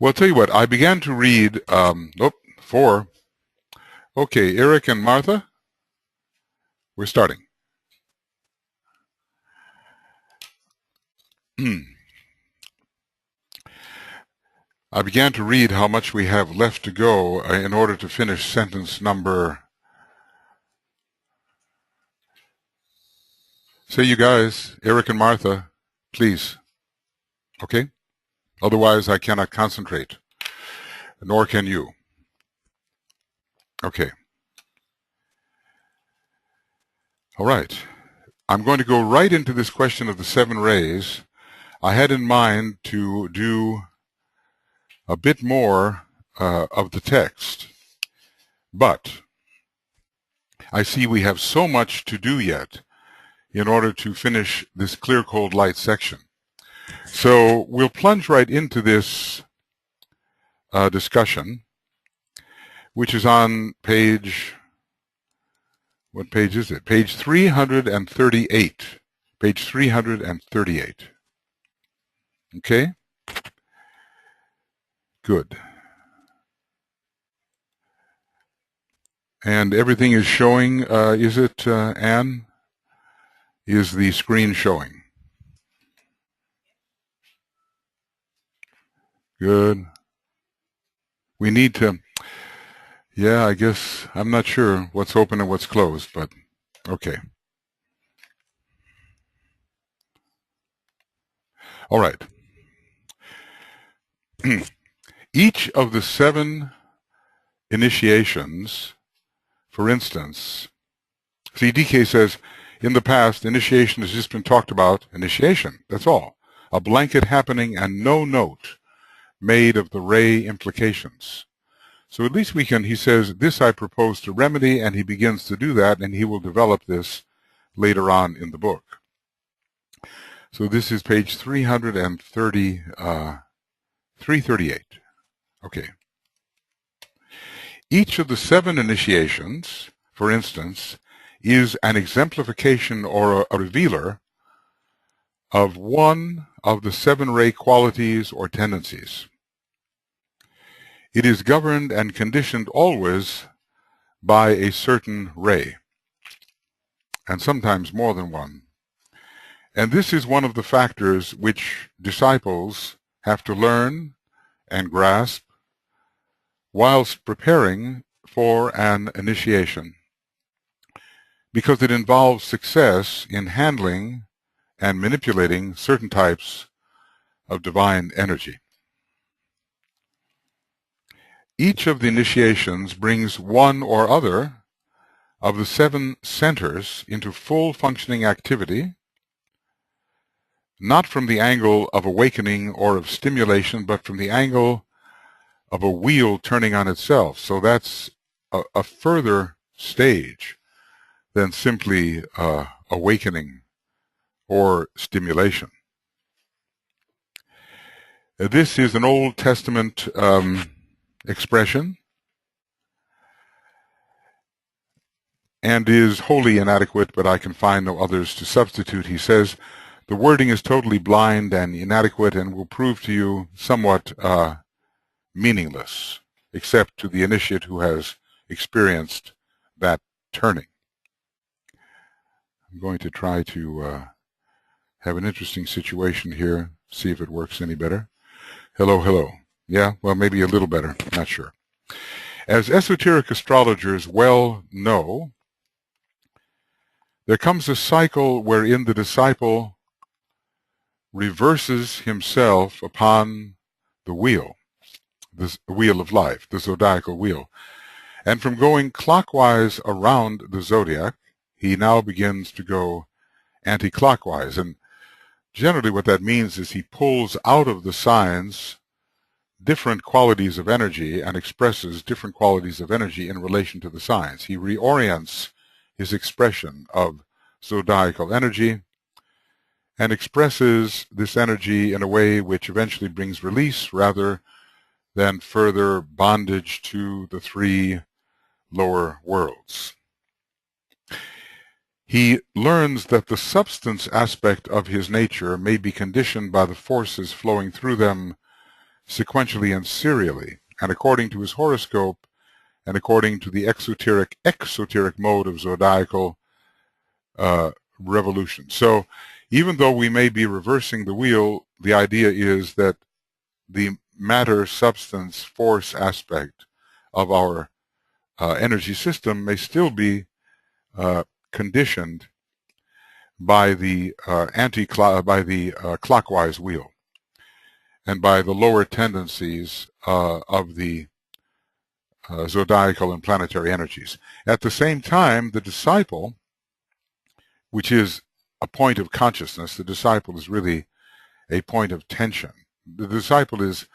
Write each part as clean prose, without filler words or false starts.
Well, I'll tell you what, I began to read, four. Okay, Eric and Martha, we're starting. I began to read how much we have left to go in order to finish sentence number. Say, you guys, Eric and Martha, please. Okay? Otherwise, I cannot concentrate, nor can you. Okay. All right. I'm going to go right into this question of the 7 rays. I had in mind to do a bit more of the text, but I see we have so much to do yet in order to finish this clear, cold, light section. So we'll plunge right into this discussion, which is on page, what page is it? Page 338. Page 338. Okay? Good. And everything is showing, is it, Anne? Is the screen showing? Good. We need to, yeah, I guess, I'm not sure what's open and what's closed, but okay. All right. Each of the 7 initiations, for instance, see, DK says, in the past, initiation has just been talked about. Initiation, that's all. A blanket happening and no note made of the ray implications. So at least we can, he says, this I propose to remedy, and he begins to do that, and he will develop this later on in the book. So this is page 338. Okay. Each of the 7 initiations, for instance, is an exemplification or a revealer of one of the 7 ray qualities or tendencies. It is governed and conditioned always by a certain ray, and sometimes more than one. And this is one of the factors which disciples have to learn and grasp whilst preparing for an initiation, because it involves success in handling and manipulating certain types of divine energy. Each of the initiations brings one or other of the 7 centers into full functioning activity, not from the angle of awakening or of stimulation, but from the angle of a wheel turning on itself. So that's a further stage than simply awakening or stimulation. This is an Old Testament expression and is wholly inadequate, but I can find no others to substitute. He says, the wording is totally blind and inadequate and will prove to you somewhat meaningless, except to the initiate who has experienced that turning. I'm going to try to have an interesting situation here, see if it works any better. Hello, hello. Yeah, well, maybe a little better, not sure. As esoteric astrologers well know, there comes a cycle wherein the disciple reverses himself upon the wheel of life, the zodiacal wheel. And from going clockwise around the zodiac, he now begins to go anti-clockwise. And generally what that means is he pulls out of the signs different qualities of energy and expresses different qualities of energy in relation to the signs. He reorients his expression of zodiacal energy and expresses this energy in a way which eventually brings release rather than further bondage to the 3 lower worlds. He learns that the substance aspect of his nature may be conditioned by the forces flowing through them sequentially and serially, and according to his horoscope, and according to the exoteric mode of zodiacal revolution. So even though we may be reversing the wheel, the idea is that the matter, substance, force aspect of our energy system may still be conditioned by the clockwise wheel and by the lower tendencies of the zodiacal and planetary energies. At the same time, the disciple, which is a point of consciousness, the disciple is really a point of tension. The disciple is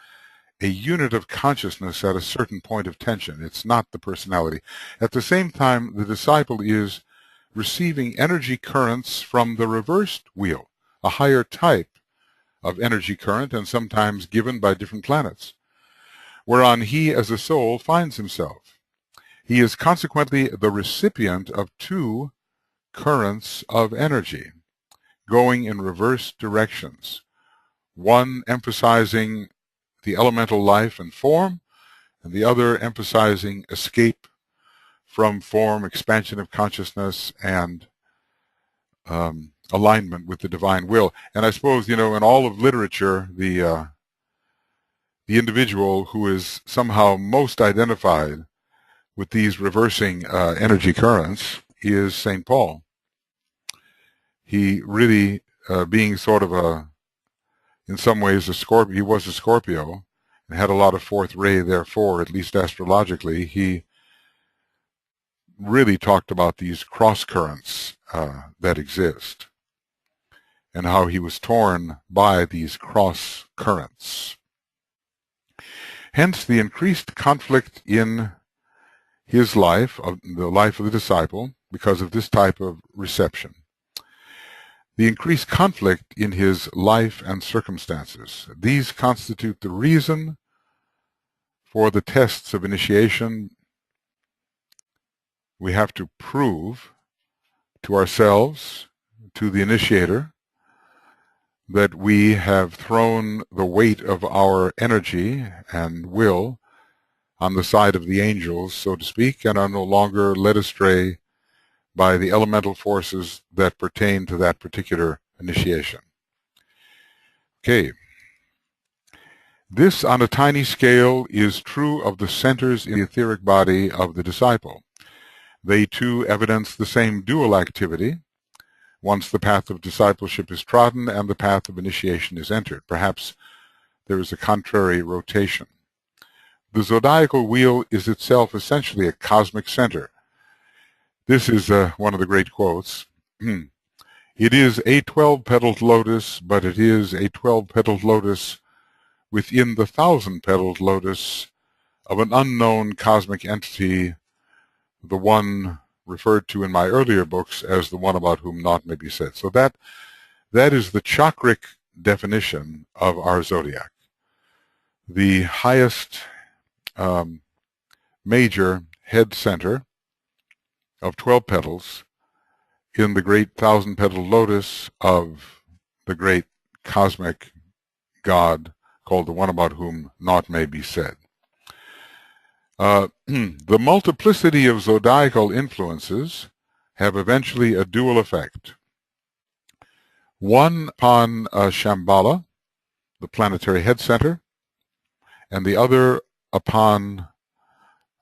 a unit of consciousness at a certain point of tension. It's not the personality. At the same time, the disciple is receiving energy currents from the reversed wheel, a higher type of energy current, and sometimes given by different planets, whereon he as a soul finds himself. He is consequently the recipient of two currents of energy going in reverse directions, one emphasizing the elemental life and form, and the other emphasizing escape from form, expansion of consciousness, and alignment with the divine will. And I suppose, in all of literature, the individual who is somehow most identified with these reversing energy currents is St. Paul. He really, being sort of in some ways, he was a Scorpio and had a lot of fourth ray, therefore, at least astrologically, he really talked about these cross currents that exist and how he was torn by these cross currents. Hence, the increased conflict in his life, the life of the disciple, because of this type of reception. The increased conflict in his life and circumstances. These constitute the reason for the tests of initiation. We have to prove to ourselves, to the initiator, that we have thrown the weight of our energy and will on the side of the angels, so to speak, and are no longer led astray by the elemental forces that pertain to that particular initiation. Okay. This, on a tiny scale, is true of the centers in the etheric body of the disciple. They too evidence the same dual activity once the path of discipleship is trodden and the path of initiation is entered. Perhaps there is a contrary rotation. The zodiacal wheel is itself essentially a cosmic center. This is one of the great quotes. It is a 12-petaled lotus, but it is a 12-petaled lotus within the 1,000-petaled lotus of an unknown cosmic entity, the one referred to in my earlier books as the one about whom naught may be said. So that is the chakric definition of our zodiac. The highest major head center of 12 petals in the great 1,000-petaled lotus of the great cosmic God called the one about whom naught may be said. The multiplicity of zodiacal influences have eventually a dual effect. One upon Shambhala, the planetary head center, and the other upon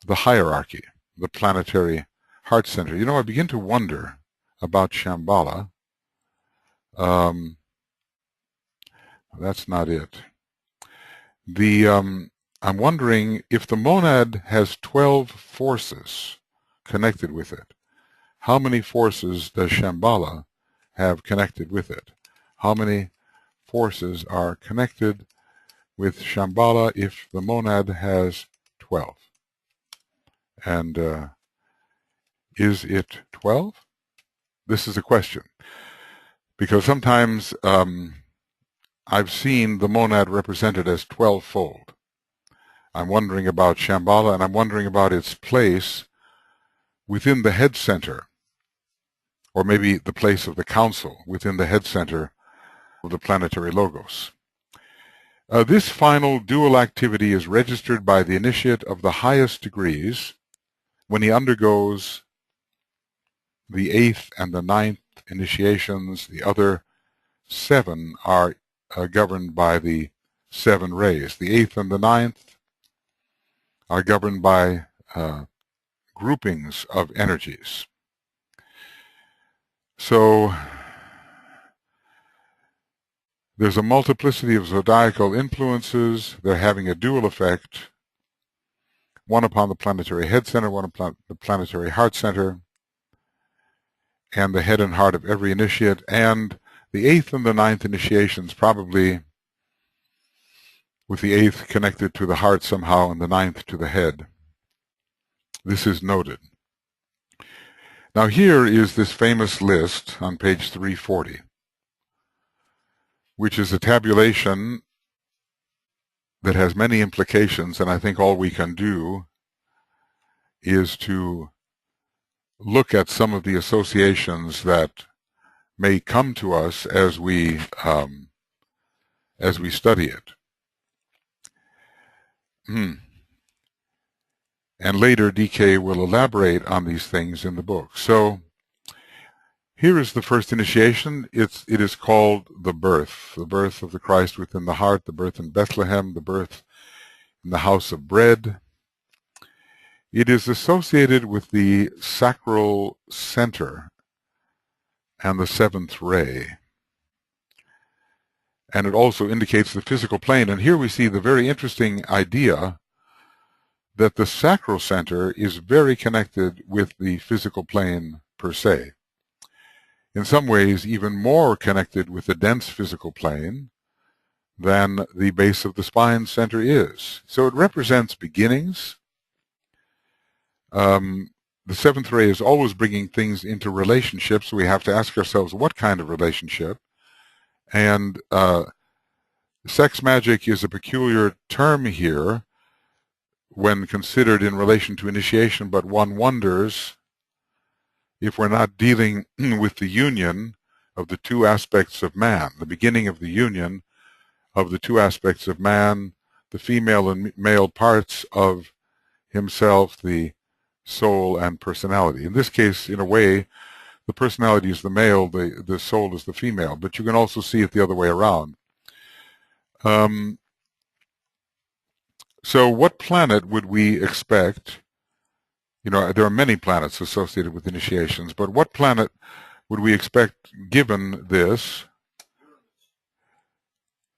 the hierarchy, the planetary heart center. I begin to wonder about Shambhala. That's not it. I'm wondering if the monad has 12 forces connected with it. How many forces does Shambhala have connected with it? How many forces are connected with Shambhala if the monad has 12? And is it 12? This is a question. Because sometimes I've seen the monad represented as 12-fold. I'm wondering about Shambhala, and I'm wondering about its place within the head center, or maybe the place of the council within the head center of the planetary logos. This final dual activity is registered by the initiate of the highest degrees when he undergoes the 8th and the 9th initiations. The other 7 are governed by the 7 rays. The 8th and the 9th are governed by groupings of energies. So there's a multiplicity of zodiacal influences. They're having a dual effect, one upon the planetary head center, one upon the planetary heart center, and the head and heart of every initiate. And the 8th and the 9th initiations, probably with the 8th connected to the heart somehow and the 9th to the head. This is noted. Now here is this famous list on page 340, which is a tabulation that has many implications, and I think all we can do is to look at some of the associations that may come to us as we study it. And later DK will elaborate on these things in the book. So here is the first initiation. It is called the birth of the Christ within the heart, the birth in Bethlehem, the birth in the house of bread. It is associated with the sacral center and the 7th ray. And it also indicates the physical plane. And here we see the very interesting idea that the sacral center is very connected with the physical plane per se. In some ways, even more connected with the dense physical plane than the base of the spine center is. So it represents beginnings. The 7th ray is always bringing things into relationships. So we have to ask ourselves, what kind of relationship? And sex magic is a peculiar term here when considered in relation to initiation, but one wonders if we're not dealing with the union of the two aspects of man, the beginning of the union of the two aspects of man, the female and male parts of himself, the soul and personality. In this case, in a way, the personality is the male, the soul is the female, but you can also see it the other way around. So what planet would we expect? You know, there are many planets associated with initiations, but what planet would we expect given this?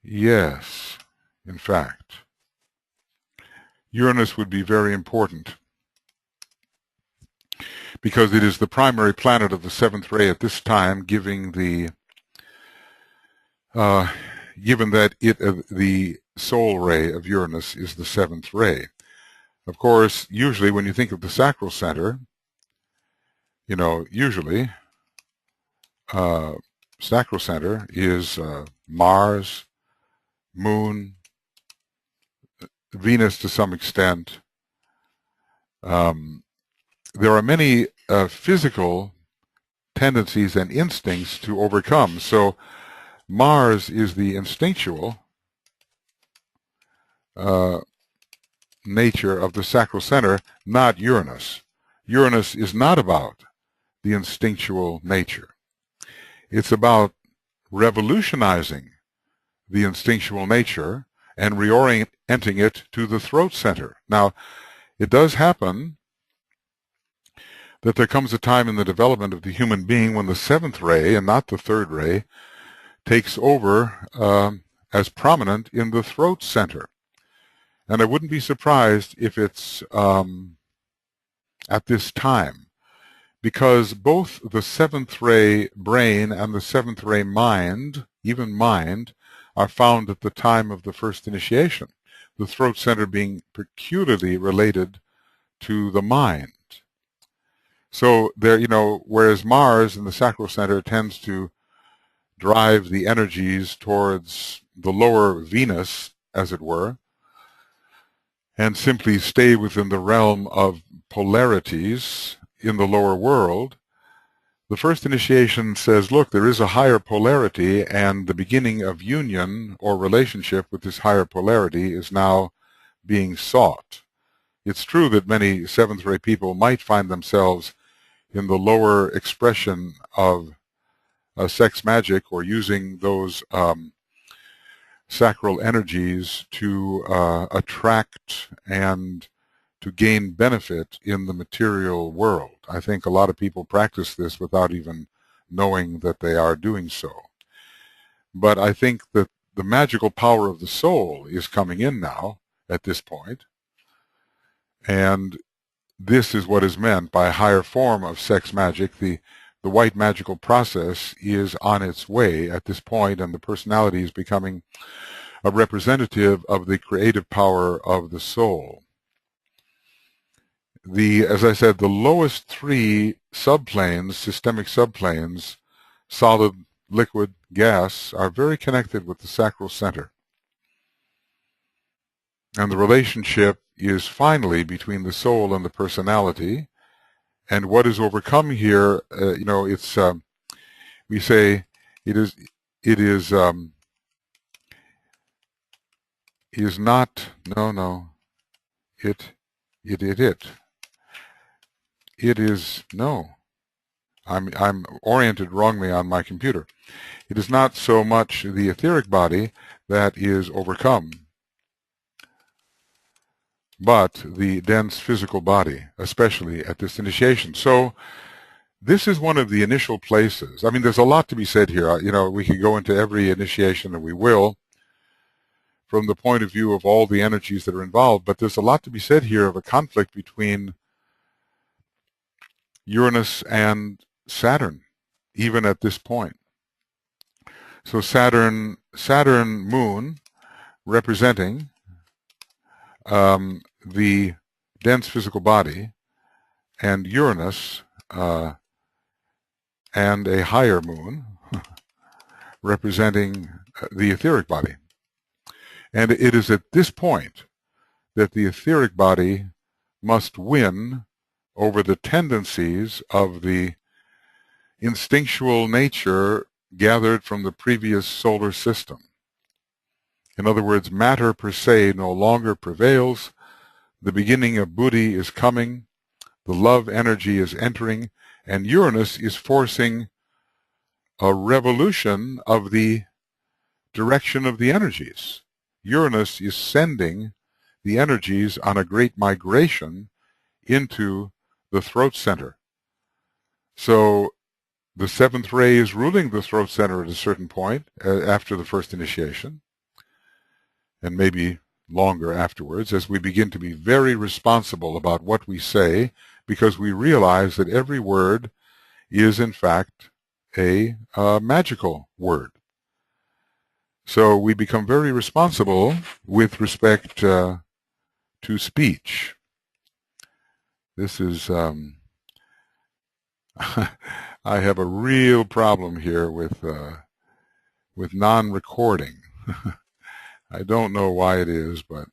Yes, in fact. Uranus would be very important because it is the primary planet of the 7th ray at this time, given that the soul ray of Uranus is the 7th ray. Of course, usually when you think of the sacral center, you know, usually sacral center is Mars, Moon, Venus to some extent. There are many physical tendencies and instincts to overcome. So Mars is the instinctual nature of the sacral center, not Uranus. Uranus is not about the instinctual nature. It's about revolutionizing the instinctual nature and reorienting it to the throat center. Now, it does happen that there comes a time in the development of the human being when the 7th ray, and not the 3rd ray, takes over as prominent in the throat center. And I wouldn't be surprised if it's at this time, because both the 7th ray brain and the 7th ray mind, even mind, are found at the time of the first initiation, the throat center being peculiarly related to the mind. So there, you know, whereas Mars in the sacral center tends to drive the energies towards the lower Venus, as it were, and simply stay within the realm of polarities in the lower world, The first initiation says, look, there is a higher polarity, and the beginning of union or relationship with this higher polarity is now being sought. It's true that many seventh ray people might find themselves in the lower expression of sex magic, or using those sacral energies to attract and to gain benefit in the material world. I think a lot of people practice this without even knowing that they are doing so. But I think that the magical power of the soul is coming in now at this point, and this is what is meant by a higher form of sex magic. The white magical process is on its way at this point, and the personality is becoming a representative of the creative power of the soul. As I said, the lowest three subplanes, systemic subplanes, solid, liquid, gas, are very connected with the sacral center. And the relationship is finally between the soul and the personality. And what is overcome here, it's we say it is not, no, it is, no, I'm oriented wrongly on my computer. It is not so much the etheric body that is overcome, but the dense physical body, especially at this initiation. So this is one of the initial places. I mean, there's a lot to be said here. We could go into every initiation, and we will, from the point of view of all the energies that are involved, but there's a lot to be said here of a conflict between Uranus and Saturn, even at this point. So Saturn moon, representing the dense physical body, and Uranus and a higher moon representing the etheric body. And it is at this point that the etheric body must win over the tendencies of the instinctual nature gathered from the previous solar system. In other words, matter per se no longer prevails. The beginning of buddhi is coming. The love energy is entering, and Uranus is forcing a revolution of the direction of the energies. Uranus is sending the energies on a great migration into the throat center. So the seventh ray is ruling the throat center at a certain point after the first initiation, and maybe longer afterwards, as we begin to be very responsible about what we say, because we realize that every word is in fact a magical word. So we become very responsible with respect to speech. This is I have a real problem here with non-recording. I don't know why it is, but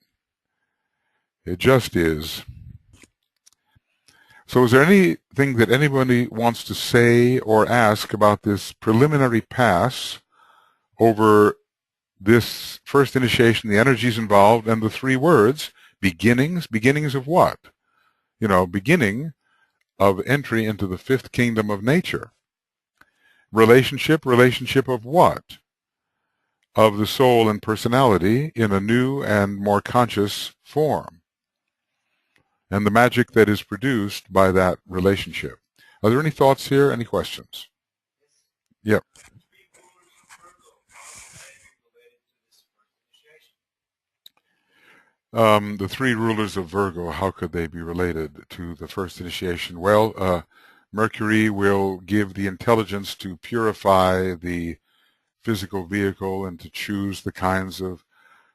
it just is. So is there anything that anybody wants to say or ask about this preliminary pass over this first initiation, the energies involved, and the three words, beginnings? Beginnings of what? Beginning of entry into the fifth kingdom of nature. Relationship of what? Of the soul and personality in a new and more conscious form, and the magic that is produced by that relationship. Are there any thoughts here? Any questions? Yep. The three rulers of Virgo, how could they be related to the first initiation? Well, Mercury will give the intelligence to purify the physical vehicle and to choose the kinds of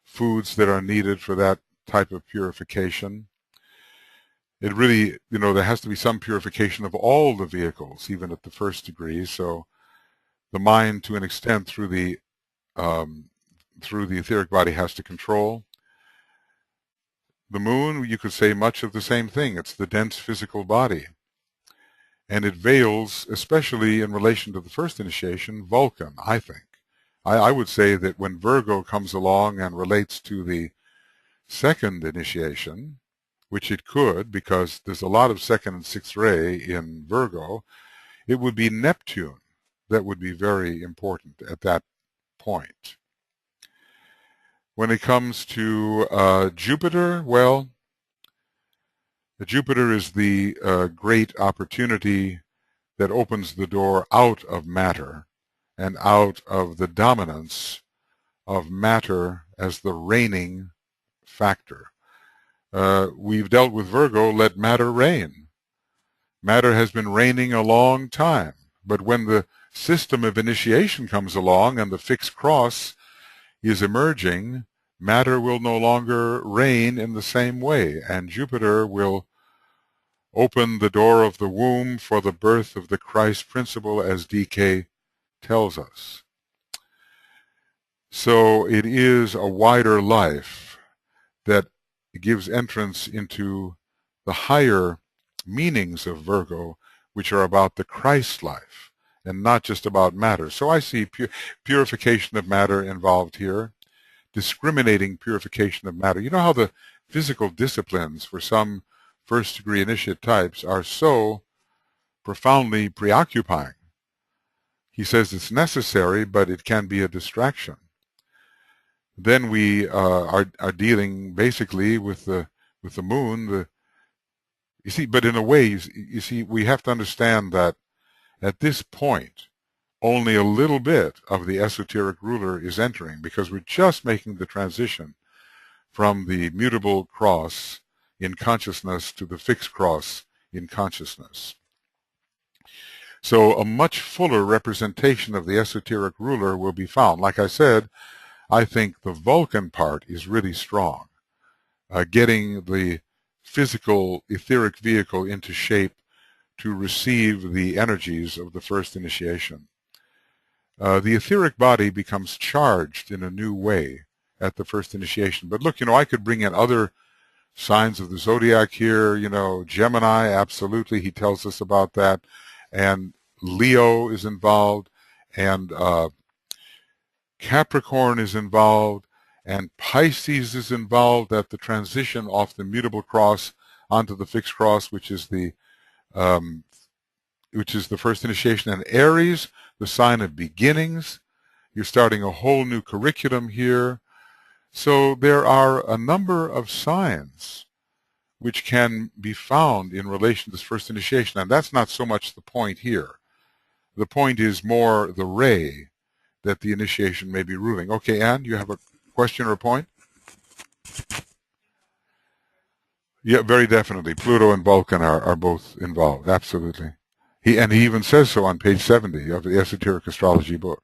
foods that are needed for that type of purification. It really, there has to be some purification of all the vehicles, even at the first degree. So the mind, to an extent, through the etheric body, has to control. The moon, you could say much of the same thing. It's the dense physical body. And it veils, especially in relation to the first initiation, Vulcan, I think. I would say that when Virgo comes along and relates to the second initiation, which it could, because there's a lot of second and sixth ray in Virgo, it would be Neptune that would be very important at that point. When it comes to Jupiter, well, Jupiter is the great opportunity that opens the door out of matter and out of the dominance of matter as the reigning factor. We've dealt with Virgo, let matter reign. Matter has been reigning a long time, but when the system of initiation comes along and the fixed cross is emerging, matter will no longer reign in the same way, and Jupiter will open the door of the womb for the birth of the Christ principle, as DK tells us. So it is a wider life that gives entrance into the higher meanings of Virgo, which are about the Christ life and not just about matter. So I see purification of matter involved here, discriminating purification of matter. You know how the physical disciplines for some first-degree initiate types are so profoundly preoccupying. He says it's necessary, but it can be a distraction. Then we are dealing basically with the moon. You see, but in a way, you see, we have to understand that at this point, only a little bit of the esoteric ruler is entering, because we're just making the transition from the mutable cross in consciousness to the fixed cross in consciousness. So a much fuller representation of the esoteric ruler will be found. Like I said, I think the Vulcan part is really strong, getting the physical etheric vehicle into shape to receive the energies of the first initiation. The etheric body becomes charged in a new way at the first initiation. But look, I could bring in other signs of the zodiac here, Gemini, absolutely, he tells us about that, and Leo is involved, and Capricorn is involved, and Pisces is involved at the transition off the mutable cross onto the fixed cross, which is the first initiation, and Aries, the sign of beginnings. You're starting a whole new curriculum here. So there are a number of signs which can be found in relation to this first initiation, and that's not so much the point here. The point is more the ray that the initiation may be ruling. Okay, Anne, you have a question or a point? Yeah, very definitely. Pluto and Vulcan are both involved, absolutely. He even says so on page 70 of the Esoteric Astrology book.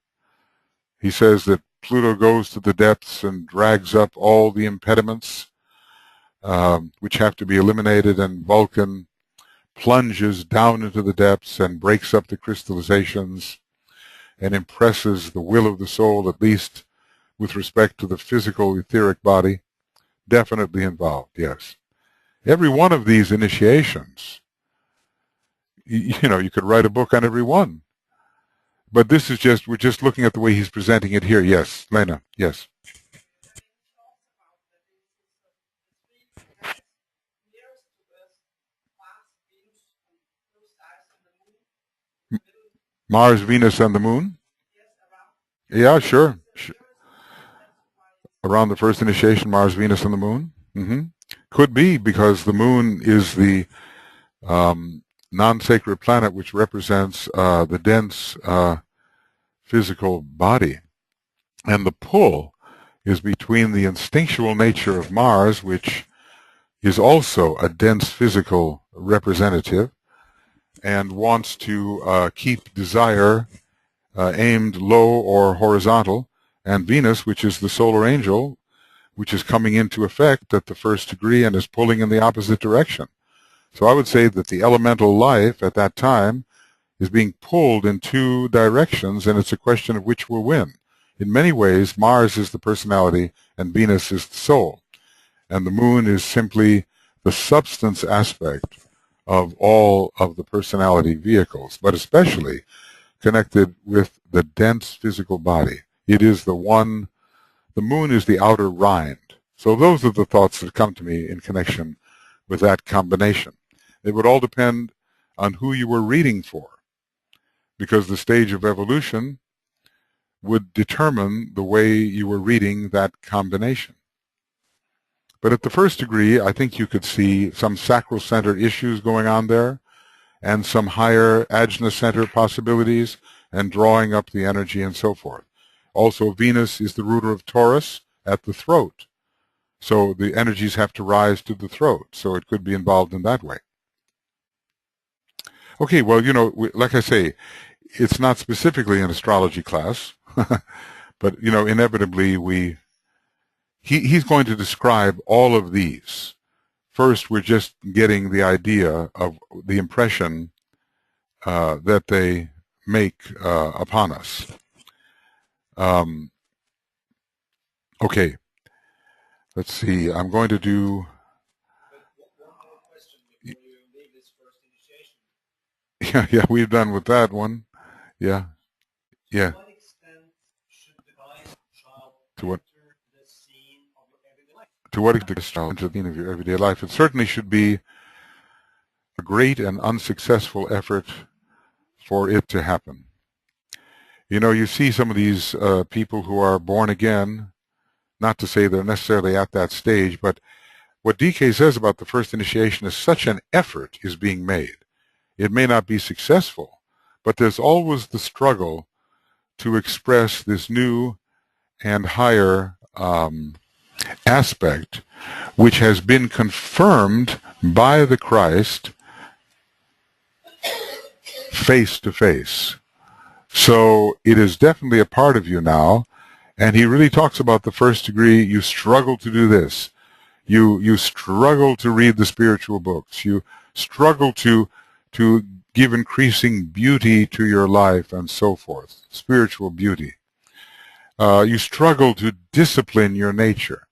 He says that Pluto goes to the depths and drags up all the impediments which have to be eliminated, and Vulcan plunges down into the depths and breaks up the crystallizations and impresses the will of the soul, at least with respect to the physical etheric body. Definitely involved, yes. Every one of these initiations, you could write a book on every one. But this is we're just looking at the way he's presenting it here. Yes, Lena, yes. Mars, Venus, and the moon? Yeah, sure. Around the first initiation, Mars, Venus, and the moon? Could be, because the moon is the non-sacred planet which represents the dense physical body. And the pull is between the instinctual nature of Mars, which is also a dense physical representative, and wants to keep desire aimed low or horizontal, and Venus, which is the solar angel, which is coming into effect at the first degree and is pulling in the opposite direction. So I would say that the elemental life at that time is being pulled in two directions, and it's a question of which will win. In many ways, Mars is the personality and Venus is the soul, and the moon is simply the substance aspect of all of the personality vehicles, but especially connected with the dense physical body. It is the one, the moon is the outer rind. So those are the thoughts that come to me in connection with that combination. They would all depend on who you were reading for, because the stage of evolution would determine the way you were reading that combination. But at the first degree, I think you could see some sacral center issues going on there, and some higher Ajna center possibilities, and drawing up the energy and so forth. Also, Venus is the ruler of Taurus at the throat. So the energies have to rise to the throat, so it could be involved in that way. Okay, well, like I say, it's not specifically an astrology class, but, inevitably he's going to describe all of these. First, we're just getting the idea of the impression that they make upon us. Okay, let's see. I'm going to do. One more question before you leave this first initiation. Yeah, we've done with that one. Yeah. To what extent should divine child enter the scene of your everyday life? To what extent does child enter the scene of your everyday life? It certainly should be a great and unsuccessful effort for it to happen. You see some of these people who are born again, not to say they're necessarily at that stage, but what DK says about the first initiation is such an effort is being made. It may not be successful, but there's always the struggle to express this new and higher aspect, which has been confirmed by the Christ face to face. So it is definitely a part of you now, and he really talks about the first degree. You struggle to do this. You struggle to read the spiritual books. You struggle to give increasing beauty to your life and so forth, spiritual beauty. You struggle to discipline your nature.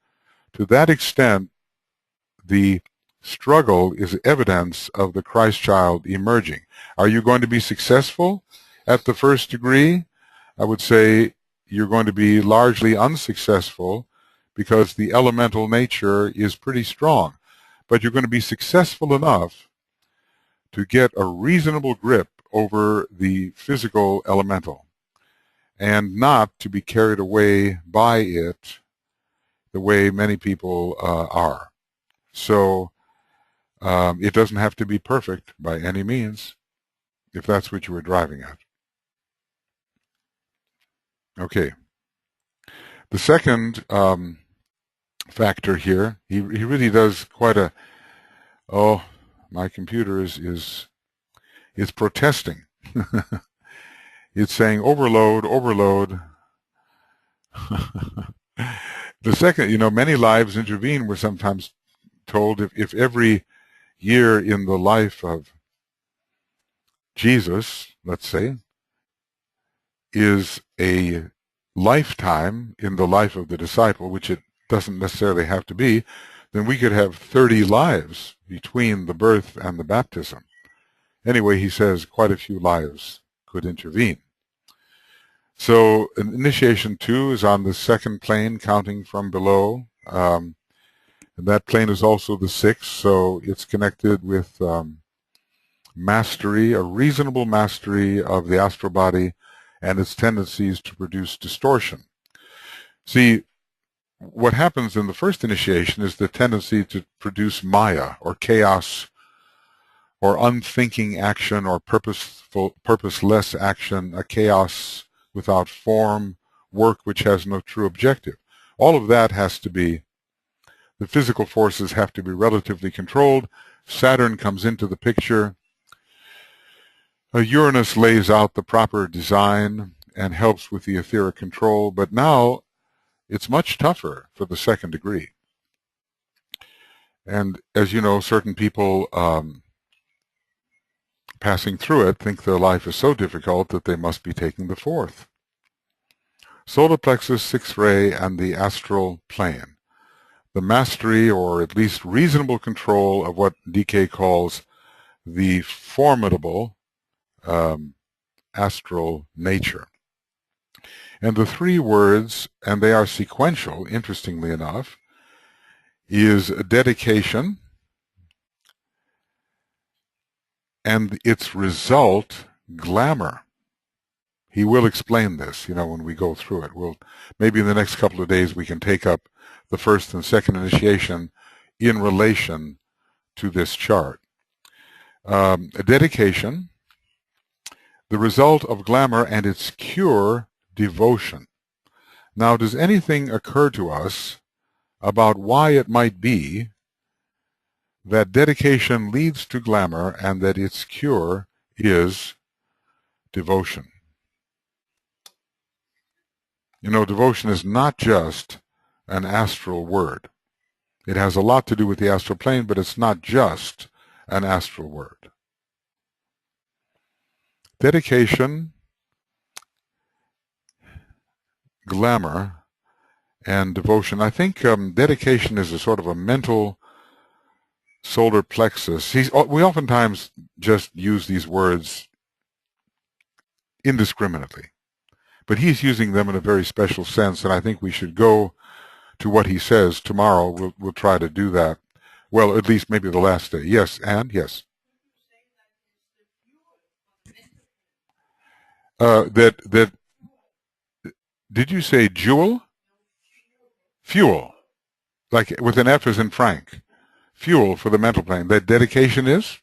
To that extent, the struggle is evidence of the Christ child emerging. Are you going to be successful at the first degree? I would say you're going to be largely unsuccessful because the elemental nature is pretty strong. But you're going to be successful enough to get a reasonable grip over the physical elemental and not to be carried away by it the way many people are. So it doesn't have to be perfect by any means, if that's what you were driving at. Okay. The second factor here, he really does quite a, oh, my computer is protesting. It's saying overload, overload. The second, many lives intervene. We're sometimes told if every year in the life of Jesus, let's say, is a lifetime in the life of the disciple, which it doesn't necessarily have to be, then we could have 30 lives between the birth and the baptism. Anyway, he says quite a few lives could intervene. So initiation 2 is on the second plane, counting from below. And that plane is also the 6th, so it's connected with mastery, a reasonable mastery of the astral body and its tendencies to produce distortion. See, what happens in the first initiation is the tendency to produce maya, or chaos, or unthinking action, or purposeless action, a chaos without form, work which has no true objective. All of that has to be, the physical forces have to be relatively controlled. Saturn comes into the picture. Uranus lays out the proper design and helps with the etheric control, but now it's much tougher for the second degree. And as you know, certain people passing through it think their life is so difficult that they must be taking the 4th. Solar plexus, 6th ray, and the astral plane. The mastery, or at least reasonable control, of what DK calls the formidable astral nature. And the three words, and they are sequential, interestingly enough, is dedication, and its result, glamour. He will explain this, when we go through it. Maybe in the next couple of days we can take up the first and second initiation in relation to this chart. Dedication, the result of glamour, and its cure, devotion. Now, does anything occur to us about why it might be that dedication leads to glamour and that its cure is devotion? Devotion is not just an astral word. It has a lot to do with the astral plane, but it's not just an astral word. Dedication, glamour, and devotion. I think dedication is a sort of a mental solar plexus. We oftentimes just use these words indiscriminately, but he's using them in a very special sense, and I think we should go to what he says tomorrow. We'll try to do that. Well, at least maybe the last day. Yes, and yes. Did you say jewel? Fuel, like with an F as in Frank. Fuel for the mental plane. That dedication is?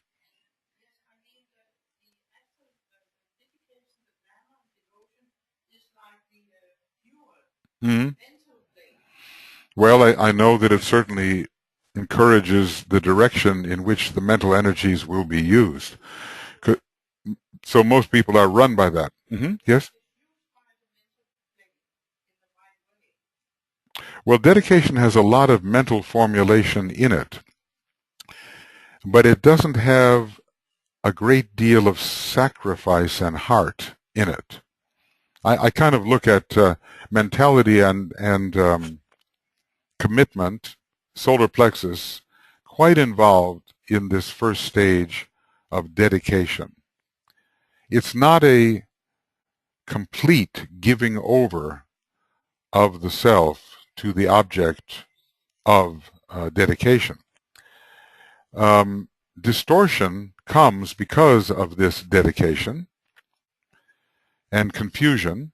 Mm-hmm. Well, I know that it certainly encourages the direction in which the mental energies will be used. So most people are run by that. Mm-hmm. Yes? Well, dedication has a lot of mental formulation in it, but it doesn't have a great deal of sacrifice and heart in it. I kind of look at mentality and commitment, solar plexus, quite involved in this first stage of dedication. It's not a complete giving over of the self to the object of dedication. Distortion comes because of this dedication and confusion,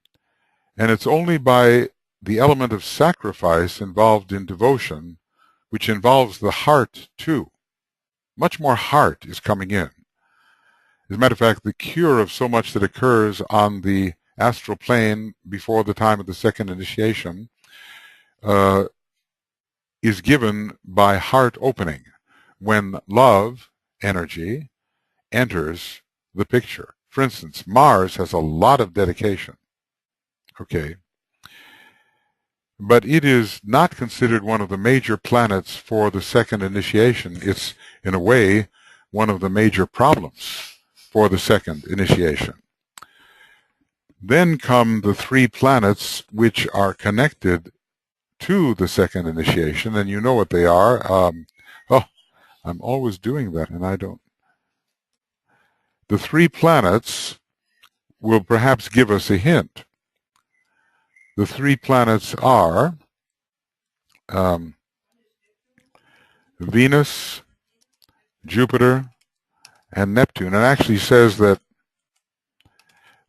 and it's only by the element of sacrifice involved in devotion, which involves the heart too. Much more heart is coming in. As a matter of fact, the cure of so much that occurs on the astral plane before the time of the second initiation is given by heart opening, when love energy enters the picture. For instance, Mars has a lot of dedication. Okay. But it is not considered one of the major planets for the second initiation. It's, in a way, one of the major problems for the second initiation. Then come the three planets which are connected to the second initiation, and you know what they are. I'm always doing that, and I don't. The three planets will perhaps give us a hint. The three planets are Venus, Jupiter, and Neptune. And actually says that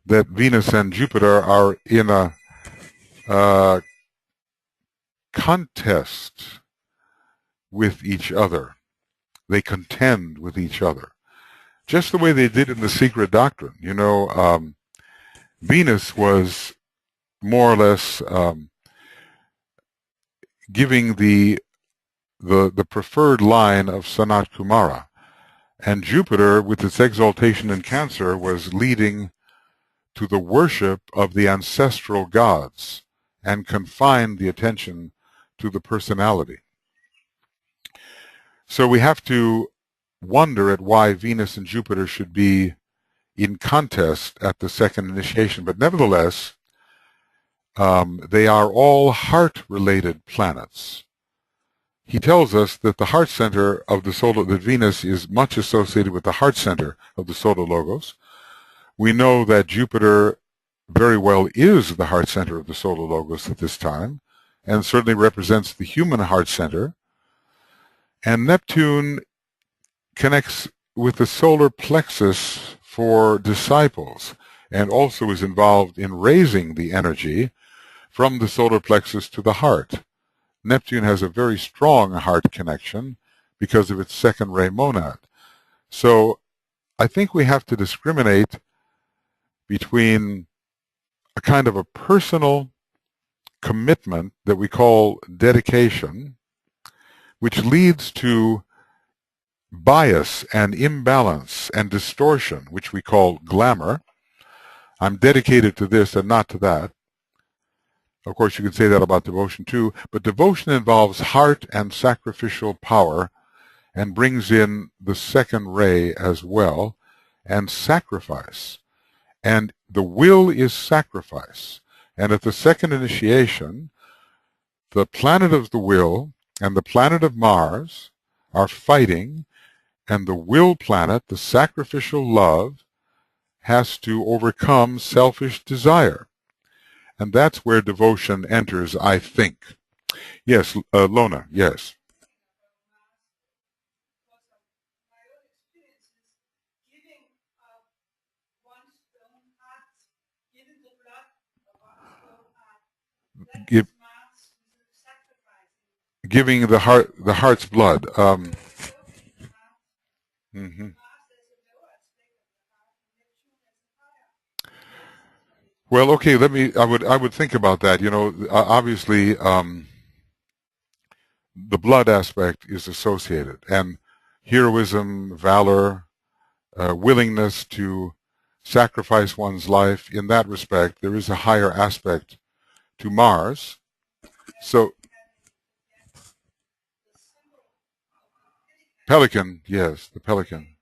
Venus and Jupiter are in a contest with each other. They contend with each other, just the way they did in the Secret Doctrine. Venus was more or less giving the preferred line of Sanat Kumara, and Jupiter, with its exaltation in Cancer, was leading to the worship of the ancestral gods and confined the attention to the personality. So we have to wonder at why Venus and Jupiter should be in contest at the second initiation. But nevertheless, they are all heart-related planets. he tells us that the heart center of the solar, that Venus is much associated with the heart center of the solar logos. We know that Jupiter very well is the heart center of the solar logos at this time, and certainly represents the human heart center. And Neptune connects with the solar plexus for disciples, and also is involved in raising the energy from the solar plexus to the heart. Neptune has a very strong heart connection because of its second ray monad. So I think we have to discriminate between a kind of a personal commitment that we call dedication, which leads to bias and imbalance and distortion, which we call glamour. I'm dedicated to this and not to that. Of course, you can say that about devotion too, but devotion involves heart and sacrificial power and brings in the second ray as well, and sacrifice. And the will is sacrifice. And at the second initiation, the planet of the will and the planet of Mars are fighting, and the will planet, the sacrificial love, has to overcome selfish desire. And that's where devotion enters, I think. Yes, Lona, yes. Giving the heart's blood. Mhm. Well, okay. I would think about that. You know, obviously, the blood aspect is associated, and heroism, valor, willingness to sacrifice one's life. In that respect, there is a higher aspect to Mars. So, pelican, yes, the pelican.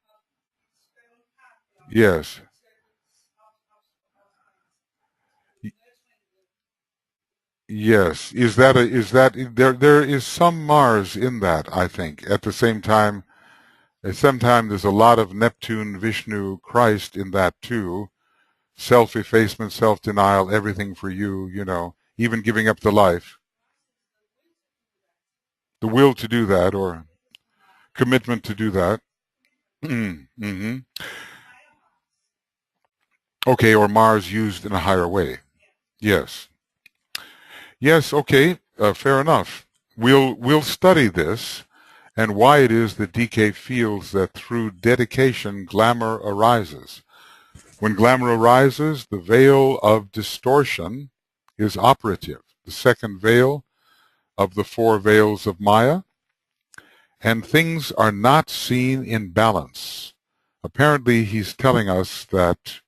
Yes. Yes. Is that there is some Mars in that, I think. At the same time, sometimes there's a lot of Neptune, Vishnu, Christ in that too. Self-effacement, self-denial, everything for you, you know, even giving up the life. The will to do that, or commitment to do that. Mm-hmm. Okay, or Mars used in a higher way. Yes. Yes, okay, fair enough. We'll study this and why it is that DK feels that through dedication glamour arises. When glamour arises, the veil of distortion is operative, the second veil of the four veils of Maya, and things are not seen in balance. Apparently, he's telling us that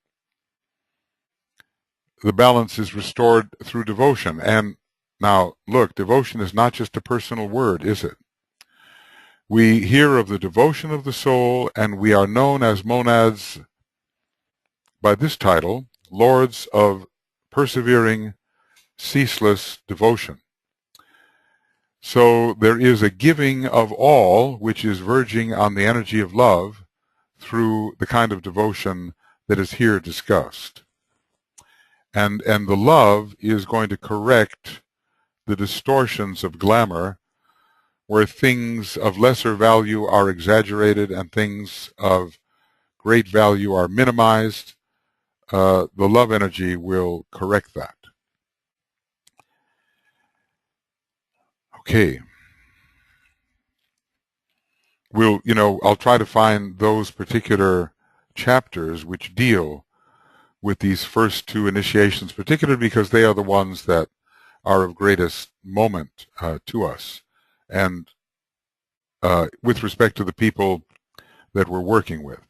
the balance is restored through devotion. And now, look, devotion is not just a personal word, is it? We hear of the devotion of the soul, and we are known as monads by this title, Lords of Persevering, Ceaseless Devotion. So there is a giving of all which is verging on the energy of love through the kind of devotion that is here discussed. And the love is going to correct the distortions of glamour, where things of lesser value are exaggerated and things of great value are minimized. The love energy will correct that. Okay. I'll try to find those particular chapters which deal with these first two initiations, particularly because they are the ones that are of greatest moment to us, and with respect to the people that we're working with.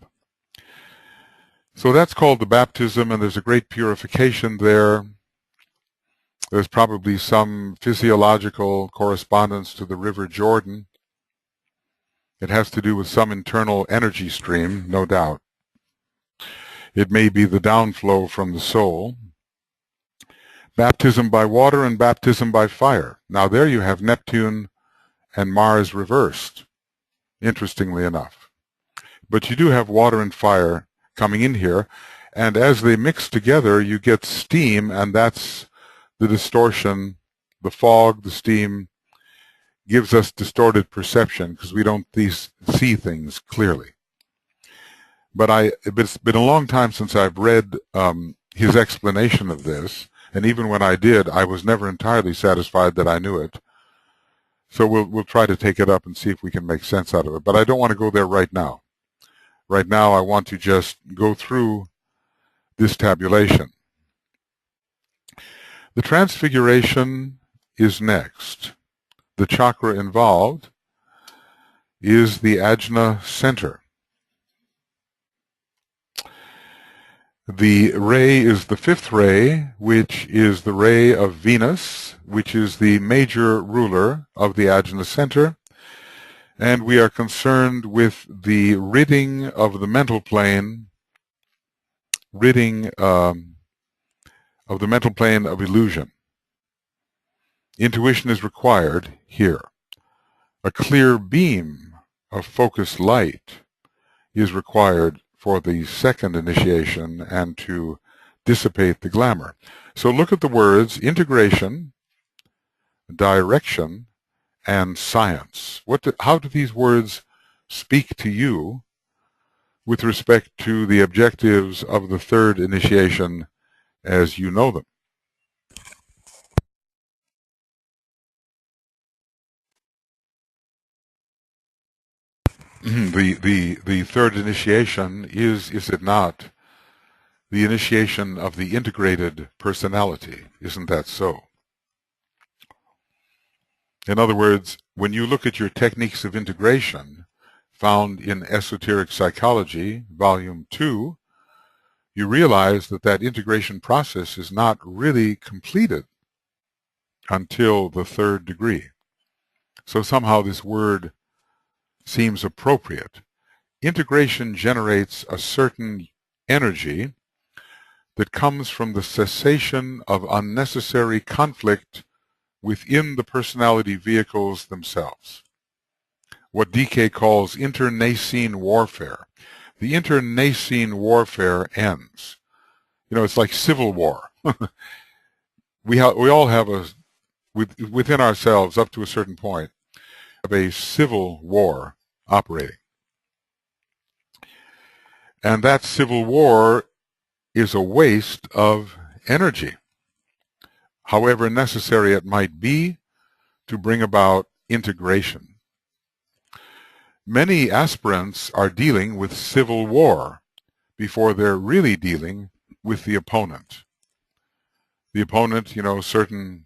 So that's called the baptism, and there's a great purification there. There's probably some physiological correspondence to the River Jordan. It has to do with some internal energy stream, no doubt. It may be the downflow from the soul. Baptism by water and baptism by fire. Now there you have Neptune and Mars reversed, interestingly enough. But you do have water and fire coming in here, and as they mix together, you get steam, and that's the distortion. The fog, the steam, gives us distorted perception because we don't see things clearly. But it's been a long time since I've read his explanation of this, and even when I did, I was never entirely satisfied that I knew it. So we'll try to take it up and see if we can make sense out of it. But I don't want to go there right now. Right now, I want to just go through this tabulation. The Transfiguration is next. The chakra involved is the Ajna center. The ray is the fifth ray, which is the ray of Venus, which is the major ruler of the Ajna center. And we are concerned with the ridding of the mental plane, ridding of the mental plane of illusion. Intuition is required here. A clear beam of focused light is required for the second initiation and to dissipate the glamour. So look at the words integration, direction, and science. How do these words speak to you with respect to the objectives of the third initiation as you know them? The third initiation is it not, the initiation of the integrated personality? Isn't that so? In other words, when you look at your techniques of integration found in Esoteric Psychology, Volume 2, you realize that that integration process is not really completed until the third degree. So somehow this word seems appropriate. Integration generates a certain energy that comes from the cessation of unnecessary conflict within the personality vehicles themselves. What DK calls internecine warfare. The internecine warfare ends. You know, it's like civil war. We all have within ourselves, up to a certain point, have a civil war operating. And that civil war is a waste of energy, however necessary it might be to bring about integration. Many aspirants are dealing with civil war before they're really dealing with the opponent. The opponent, you know, certain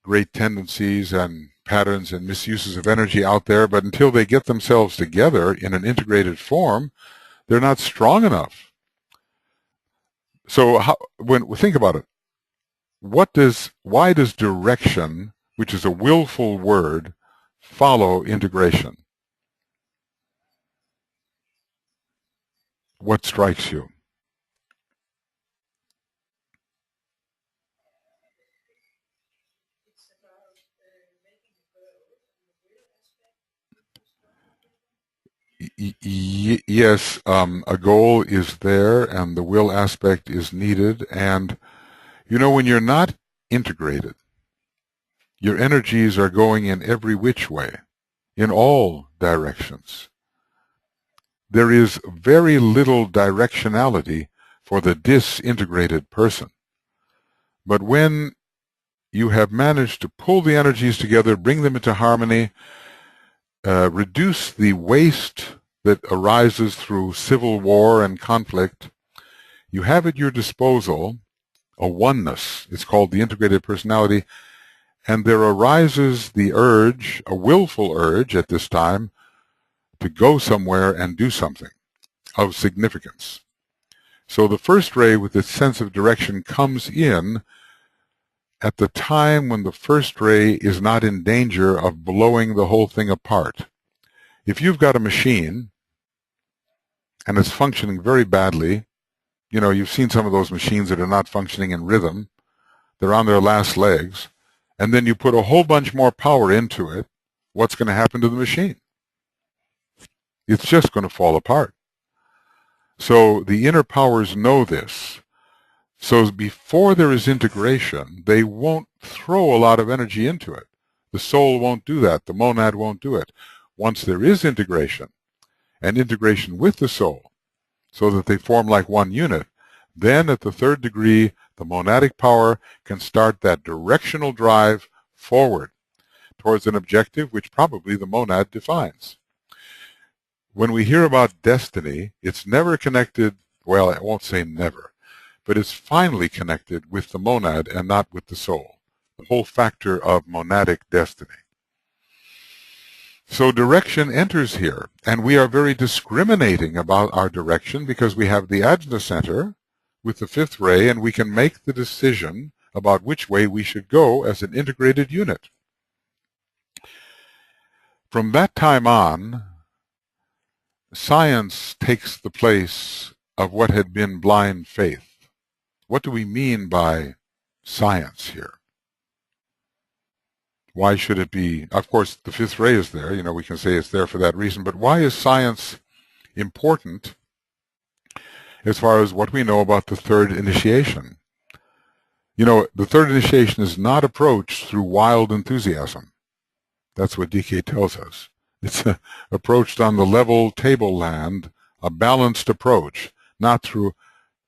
great tendencies and patterns and misuses of energy out there, but until they get themselves together in an integrated form, they're not strong enough. So when we think about it, why does direction, which is a willful word, follow integration? What strikes you? Yes, a goal is there and the will aspect is needed. And, you know, when you're not integrated, your energies are going in every which way, in all directions. There is very little directionality for the disintegrated person. But when you have managed to pull the energies together, bring them into harmony, reduce the waste that arises through civil war and conflict, you have at your disposal a oneness. It's called the integrated personality, and there arises the urge, a willful urge at this time, to go somewhere and do something of significance. So the first ray with its sense of direction comes in at the time when the first ray is not in danger of blowing the whole thing apart. If you've got a machine and it's functioning very badly, you know, you've seen some of those machines that are not functioning in rhythm, they're on their last legs, and then you put a whole bunch more power into it, what's going to happen to the machine? It's just going to fall apart. So the inner powers know this. So before there is integration, they won't throw a lot of energy into it. The soul won't do that. The monad won't do it. Once there is integration, and integration with the soul, so that they form like one unit, then at the third degree, the monadic power can start that directional drive forward towards an objective which probably the monad defines. When we hear about destiny, it's never connected, well, I won't say never, but it's finally connected with the monad and not with the soul, the whole factor of monadic destiny. So direction enters here, and we are very discriminating about our direction because we have the Ajna center with the fifth ray, and we can make the decision about which way we should go as an integrated unit. From that time on, science takes the place of what had been blind faith. What do we mean by science here? Why should it be? Of course, the fifth ray is there. We can say it's there for that reason. But why is science important as far as what we know about the third initiation? The third initiation is not approached through wild enthusiasm. That's what DK tells us. It's approached on the level tableland, a balanced approach, not through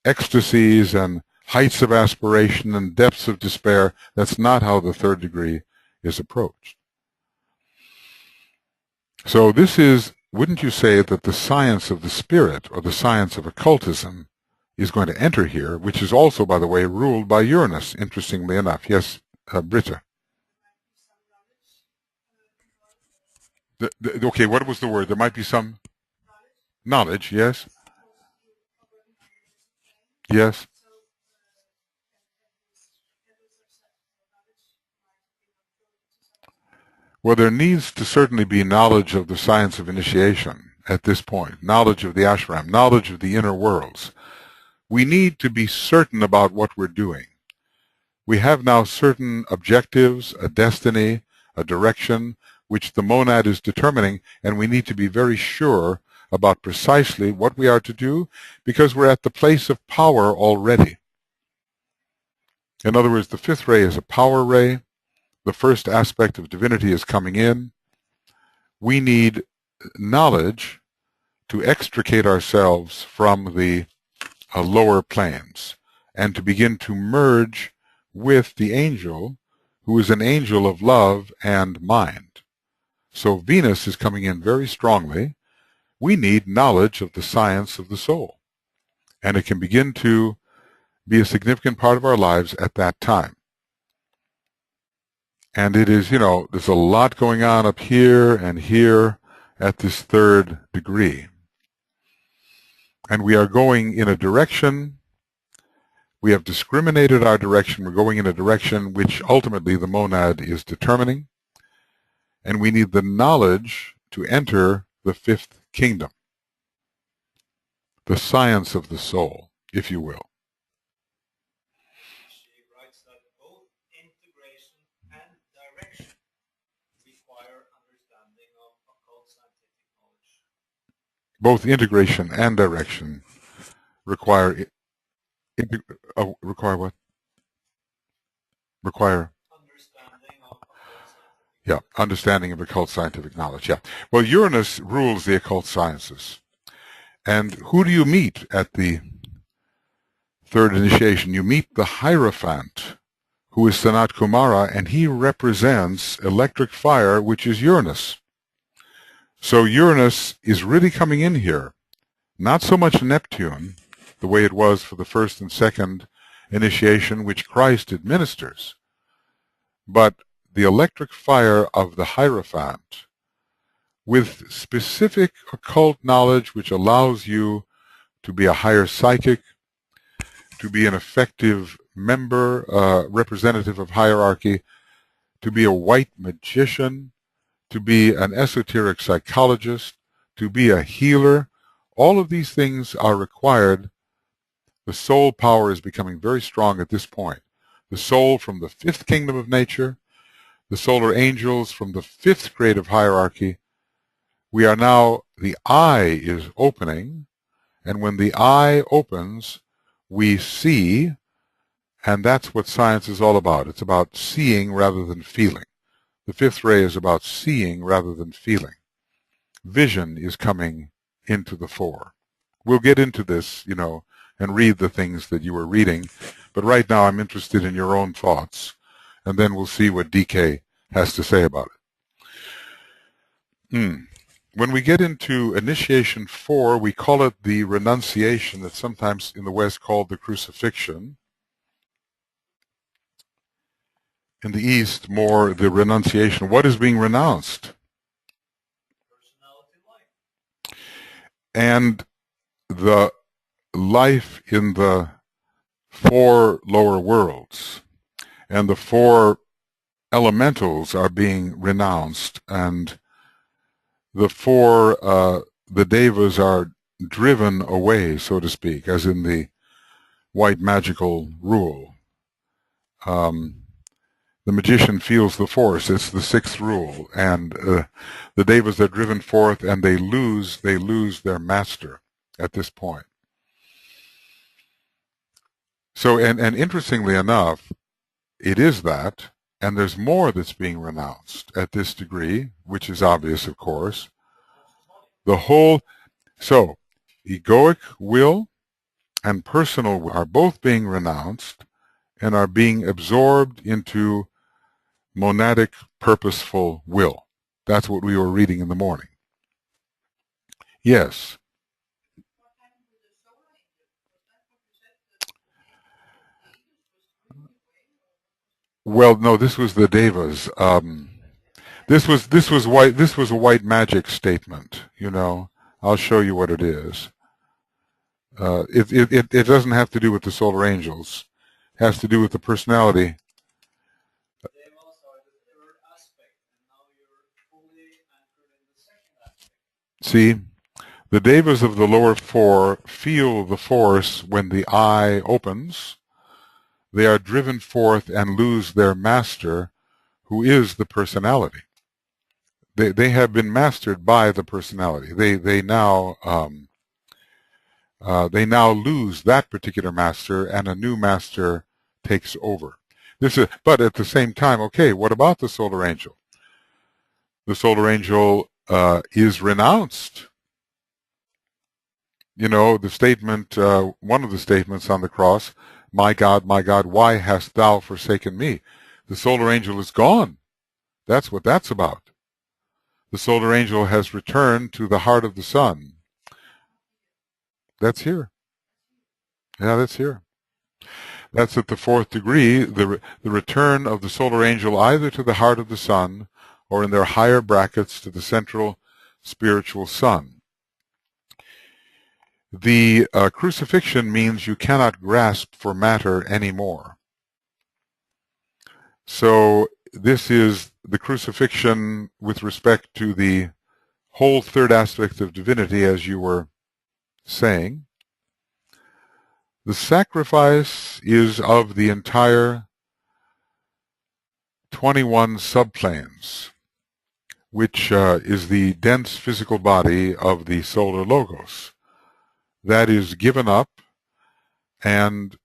ecstasies and heights of aspiration and depths of despair. That's not how the third degree is approached. So this is, wouldn't you say that the science of the spirit, or the science of occultism, is going to enter here, which is also, by the way, ruled by Uranus, interestingly enough. Yes, Britta. Okay, what was the word? There might be some knowledge, yes? Yes. Well, there needs to certainly be knowledge of the science of initiation at this point, knowledge of the ashram, knowledge of the inner worlds. We need to be certain about what we're doing. We have now certain objectives, a destiny, a direction, which the monad is determining, and we need to be very sure about precisely what we are to do, because we're at the place of power already. In other words, the fifth ray is a power ray. The first aspect of divinity is coming in. We need knowledge to extricate ourselves from the lower planes and to begin to merge with the angel, who is an angel of love and mind. So Venus is coming in very strongly. We need knowledge of the science of the soul, and it can begin to be a significant part of our lives at that time. And it is, there's a lot going on up here and here at this third degree. And we are going in a direction, we have discriminated our direction, we're going in a direction which ultimately the monad is determining. And we need the knowledge to enter the fifth kingdom, the science of the soul, if you will. Both integration and direction require require what? Require understanding of occult scientific knowledge. Yeah. Well, Uranus rules the occult sciences. And who do you meet at the third initiation? You meet the Hierophant, who is Sanat Kumara, and he represents electric fire, which is Uranus. So Uranus is really coming in here, not so much Neptune, the way it was for the first and second initiation, which Christ administers, but the electric fire of the Hierophant with specific occult knowledge which allows you to be a higher psychic, to be an effective member, representative of hierarchy, to be a white magician, to be an esoteric psychologist, to be a healer. All of these things are required. The soul power is becoming very strong at this point. The soul from the fifth kingdom of nature, the solar angels from the fifth creative hierarchy. We are now, the eye is opening, and when the eye opens, we see, and that's what science is all about. It's about seeing rather than feeling. The fifth ray is about seeing rather than feeling. Vision is coming into the fore. We'll get into this, and read the things that you were reading, but right now I'm interested in your own thoughts, and then we'll see what DK has to say about it. When we get into initiation 4, we call it the renunciation. It's sometimes in the West called the crucifixion. In the East, more the renunciation. What is being renounced? Personality life. And the life in the 4 lower worlds. And the 4 elementals are being renounced, and the 4, the devas are driven away, so to speak, as in the white magical rule. The magician feels the force. It's the 6th rule, and the devas are driven forth, and they lose their master at this point. So, and interestingly enough, it is that, and there's more that's being renounced at this degree, which is obvious, of course. The whole, so egoic will and personal will are both being renounced and are being absorbed into monadic purposeful will. That's what we were reading in the morning. Yes. Well, no, this was the devas. This was a white magic statement. I'll show you what it is. It doesn't have to do with the solar angels. It has to do with the personality. Devas are the third aspect, and now you're fully anchored in the second aspect. See, the devas of the lower 4 feel the force when the eye opens. They are driven forth and lose their master, who is the personality. They have been mastered by the personality. They now lose that particular master, and a new master takes over. But at the same time, okay, what about the solar angel? The solar angel is renounced. The statement, one of the statements on the cross, my God, why hast thou forsaken me? The solar angel is gone. That's what that's about. The solar angel has returned to the heart of the sun. That's here. Yeah, that's here. That's at the 4th degree, the return of the solar angel either to the heart of the sun or in their higher brackets to the central spiritual sun. The crucifixion means you cannot grasp for matter anymore. So this is the crucifixion with respect to the whole 3rd aspect of divinity, as you were saying. The sacrifice is of the entire 21 subplanes, which is the dense physical body of the solar logos. That is given up, and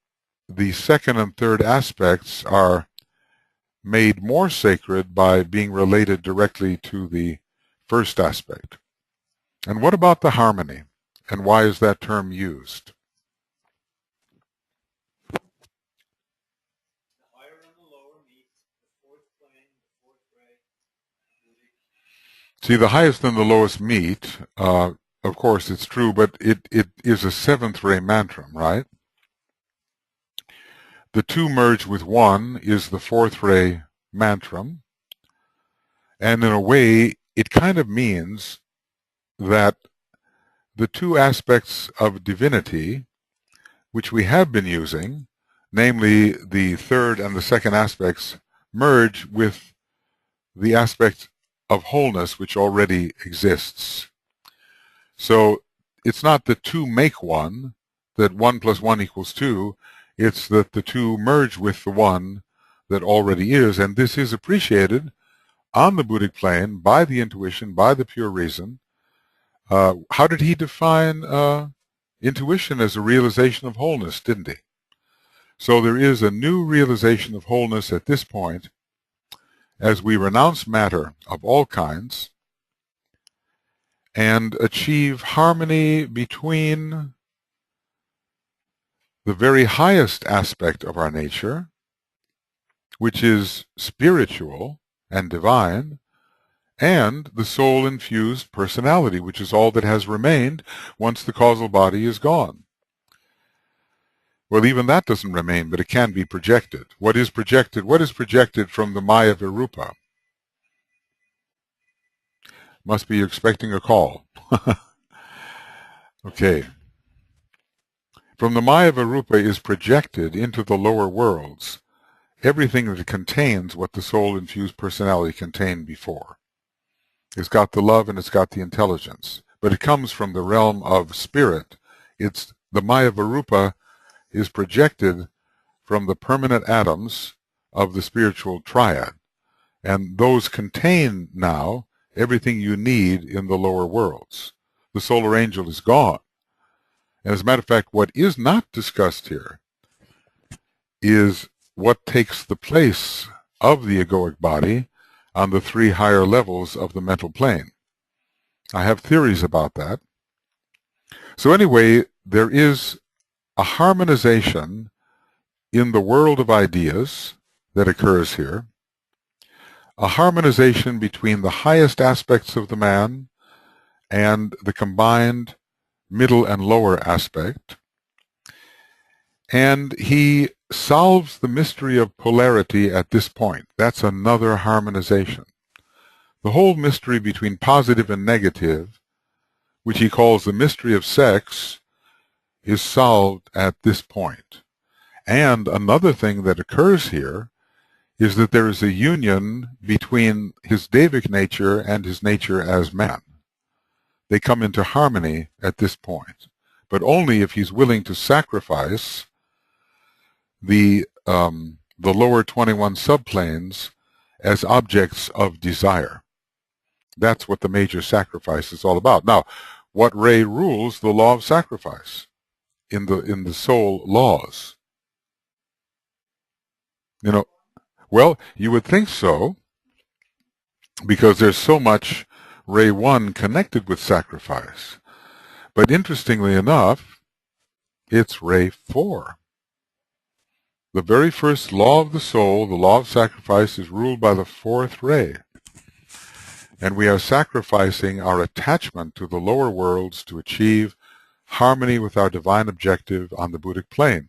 the 2nd and 3rd aspects are made more sacred by being related directly to the 1st aspect. And what about the harmony? And why is that term used? The higher and the lower meet, the 4th plane, the 4th ray. See, the highest and the lowest meet. Of course, it's true, but it is a 7th ray mantram, right? The 2 merge with 1 is the 4th ray mantram. And in a way, it kind of means that the 2 aspects of divinity, which we have been using, namely the 3rd and the 2nd aspects, merge with the aspect of wholeness which already exists. So it's not that 2 make 1, that 1 plus 1 equals 2. It's that the 2 merge with the 1. that already is, and this is appreciated on the Buddhic plane by the intuition, by the pure reason. How did he define intuition? As a realization of wholeness, didn't he? So there is a new realization of wholeness at this point as we renounce matter of all kinds and achieve harmony between the very highest aspect of our nature, which is spiritual and divine, and the soul-infused personality, which is all that has remained once the causal body is gone. Well, even that doesn't remain, but it can be projected. What is projected? What is projected from the Maya Virupa? Must be expecting a call. Okay. From the Maya Virupa is projected into the lower worlds everything that contains what the soul-infused personality contained before. It's got the love and it's got the intelligence, but it comes from the realm of spirit. It's the Maya Virupa is projected from the permanent atoms of the spiritual triad, and those contain now everything you need in the lower worlds. The solar angel is gone. And as a matter of fact, what is not discussed here is what takes the place of the egoic body on the three higher levels of the mental plane. I have theories about that. So anyway, there is a harmonization in the world of ideas that occurs here, a harmonization between the highest aspects of the man and the combined middle and lower aspect, and he solves the mystery of polarity at this point. That's another harmonization. The whole mystery between positive and negative, which he calls the mystery of sex, is solved at this point. And another thing that occurs here is that there is a union between his Devic nature and his nature as man. They come into harmony at this point, but only if he's willing to sacrifice the lower 21 subplanes as objects of desire. That's what the major sacrifice is all about. Now, what ray rules the law of sacrifice in the soul laws? You know, well, you would think so, because there's so much ray 1 connected with sacrifice. But interestingly enough, it's ray 4. The very first law of the soul, the law of sacrifice, is ruled by the fourth ray. And we are sacrificing our attachment to the lower worlds to achieve harmony with our divine objective on the Buddhic plane.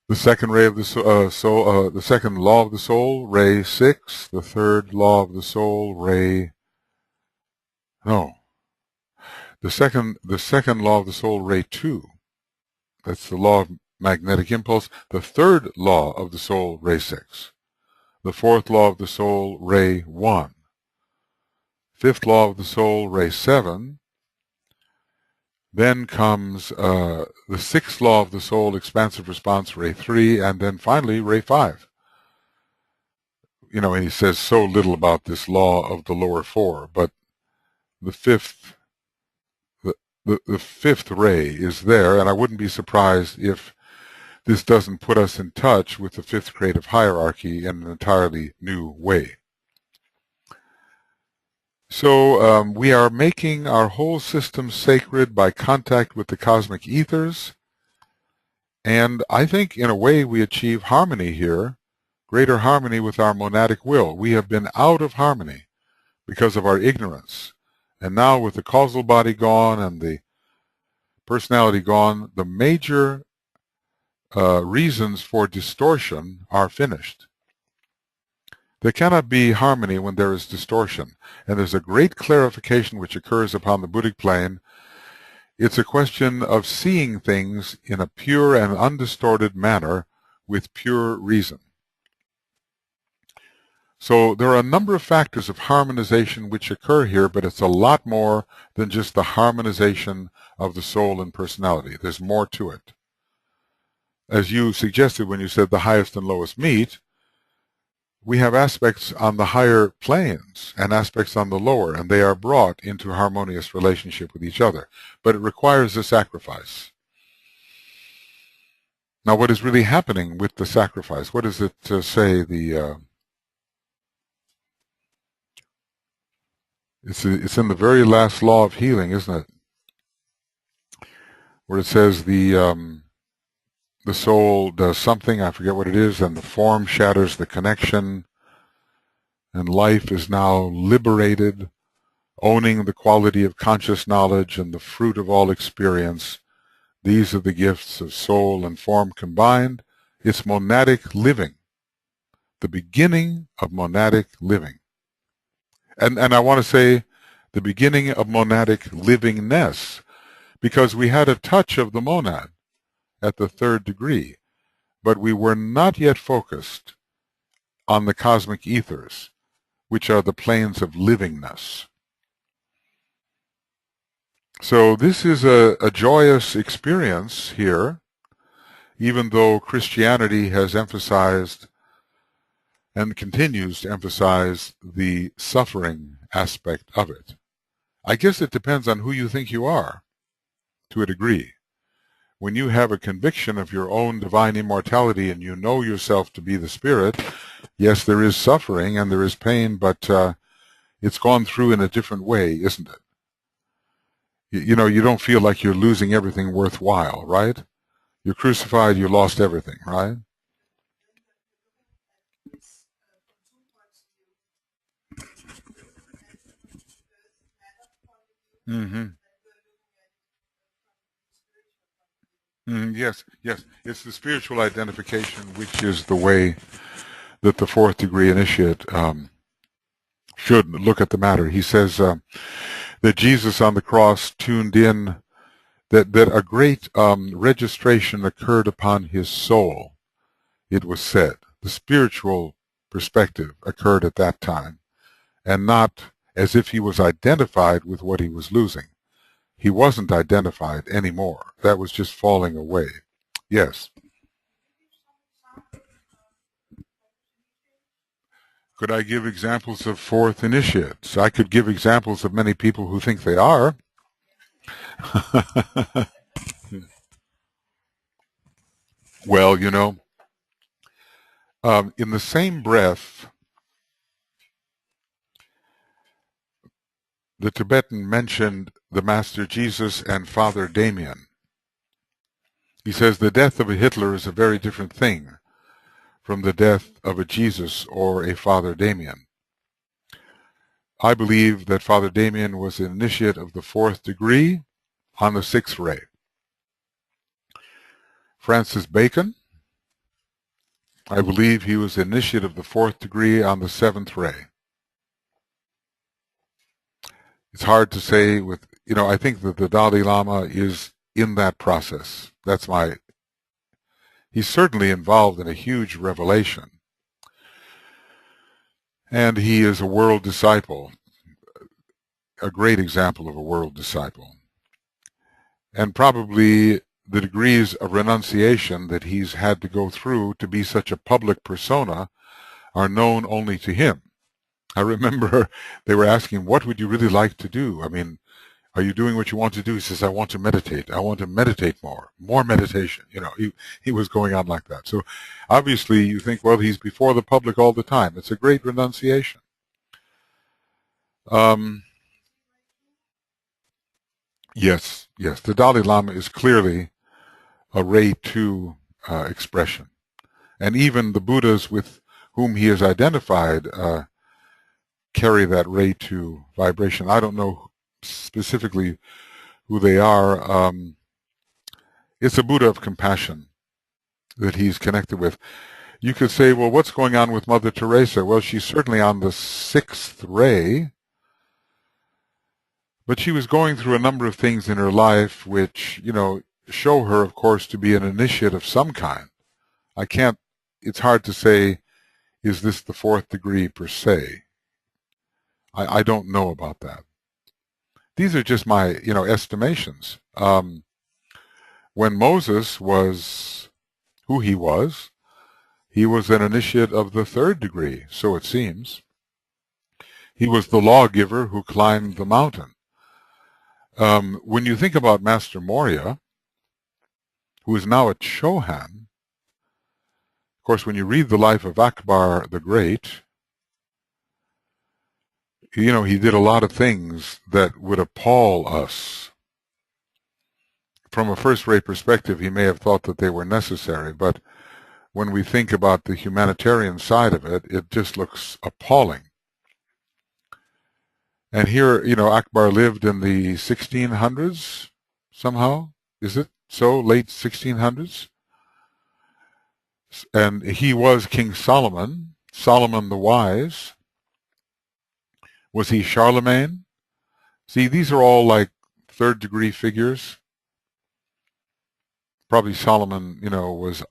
The second ray of the the second law of the soul, ray 6. The third law of the soul, ray. No. The second law of the soul, ray 2. That's the law of magnetic impulse. The third law of the soul, ray 6. The fourth law of the soul, ray 1. Fifth law of the soul, ray 7. Then comes the sixth law of the soul, expansive response, ray 3, and then finally ray 5. You know, and he says so little about this law of the lower four, but the fifth ray is there, and I wouldn't be surprised if this doesn't put us in touch with the fifth creative hierarchy in an entirely new way. So we are making our whole system sacred by contact with the cosmic ethers, and I think in a way we achieve harmony here, greater harmony with our monadic will. We have been out of harmony because of our ignorance, and now with the causal body gone and the personality gone, the major reasons for distortion are finished. There cannot be harmony when there is distortion, and there's a great clarification which occurs upon the Buddhic plane. It's a question of seeing things in a pure and undistorted manner with pure reason. So there are a number of factors of harmonization which occur here, but it's a lot more than just the harmonization of the soul and personality. There's more to it. as you suggested when you said the highest and lowest meet, we have aspects on the higher planes and aspects on the lower, and they are brought into harmonious relationship with each other. But it requires a sacrifice. Now, what is really happening with the sacrifice? What does it say? It's in the very last law of healing, isn't it? Where it says the soul does something, I forget what it is, and the form shatters the connection, and life is now liberated, owning the quality of conscious knowledge and the fruit of all experience. These are the gifts of soul and form combined. It's monadic living, the beginning of monadic living. And I want to say the beginning of monadic livingness, because we had a touch of the monad at the third degree, but we were not yet focused on the cosmic ethers, which are the planes of livingness. So this is a joyous experience here, even though Christianity has emphasized and continues to emphasize the suffering aspect of it. I guess it depends on who you think you are, to a degree. When you have a conviction of your own divine immortality and you know yourself to be the spirit, yes, there is suffering and there is pain, but it's gone through in a different way, isn't it? You know, you don't feel like you're losing everything worthwhile, right? You're crucified, you lost everything, right? Mm-hmm. Yes, yes. It's the spiritual identification, which is the way that the fourth degree initiate should look at the matter. He says that Jesus on the cross tuned in, that a great registration occurred upon his soul, it was said. The spiritual perspective occurred at that time, and not as if he was identified with what he was losing. He wasn't identified anymore. That was just falling away. Yes. Could I give examples of fourth initiates? I could give examples of many people who think they are. Well, you know, in the same breath, the Tibetan mentioned the Master Jesus and Father Damien. He says the death of a Hitler is a very different thing from the death of a Jesus or a Father Damien. I believe that Father Damien was an initiate of the fourth degree on the sixth ray. Francis Bacon, I believe he was an initiate of the fourth degree on the seventh ray. It's hard to say with, you know, I think that the Dalai Lama is in that process. He's certainly involved in a huge revelation. And he is a world disciple, a great example of a world disciple. And probably the degrees of renunciation that he's had to go through to be such a public persona are known only to him. I remember they were asking, what would you really like to do? I mean, are you doing what you want to do? He says, I want to meditate. I want to meditate more meditation. You know, he was going on like that. So obviously you think, well, he's before the public all the time. It's a great renunciation. Yes, the Dalai Lama is clearly a Ray 2 expression. And even the Buddhas with whom he is identified carry that Ray 2 vibration. I don't know specifically who they are. It's a Buddha of compassion that he's connected with. You could say, well, what's going on with Mother Teresa? Well, she's certainly on the sixth ray, but she was going through a number of things in her life which, you know, show her, of course, to be an initiate of some kind. It's hard to say, is this the fourth degree per se? I don't know about that. These are just my, you know, estimations. When Moses was who he was. He was an initiate of the 3rd degree, so it seems. He was the lawgiver who climbed the mountain. When you think about Master Morya, who is now a Chohan, of course, when you read the life of Akbar the Great, he did a lot of things that would appall us. From a first-rate perspective, he may have thought that they were necessary, but when we think about the humanitarian side of it, it just looks appalling. And here, Akbar lived in the 1600s, somehow. Is it so? Late 1600s? And he was King Solomon, Solomon the Wise. Was he Charlemagne? See, these are all like 3rd degree figures. Probably Solomon, was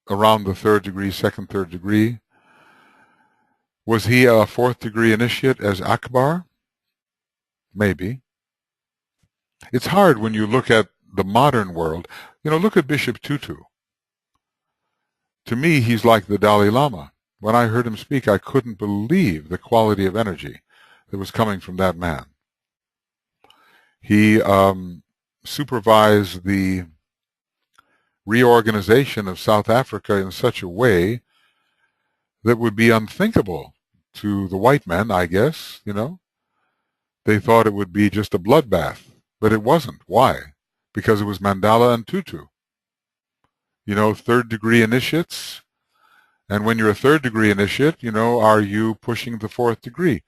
around the 3rd degree, 2nd, 3rd degree. Was he a 4th degree initiate as Akbar? Maybe. It's hard when you look at the modern world. Look at Bishop Tutu. To me, he's like the Dalai Lama. When I heard him speak, I couldn't believe the quality of energy that was coming from that man. He supervised the reorganization of South Africa in such a way that would be unthinkable to the white men, I guess, They thought it would be just a bloodbath, but it wasn't. Why? Because it was Mandela and Tutu. 3rd degree initiates. And when you're a 3rd degree initiate, are you pushing the 4th degree?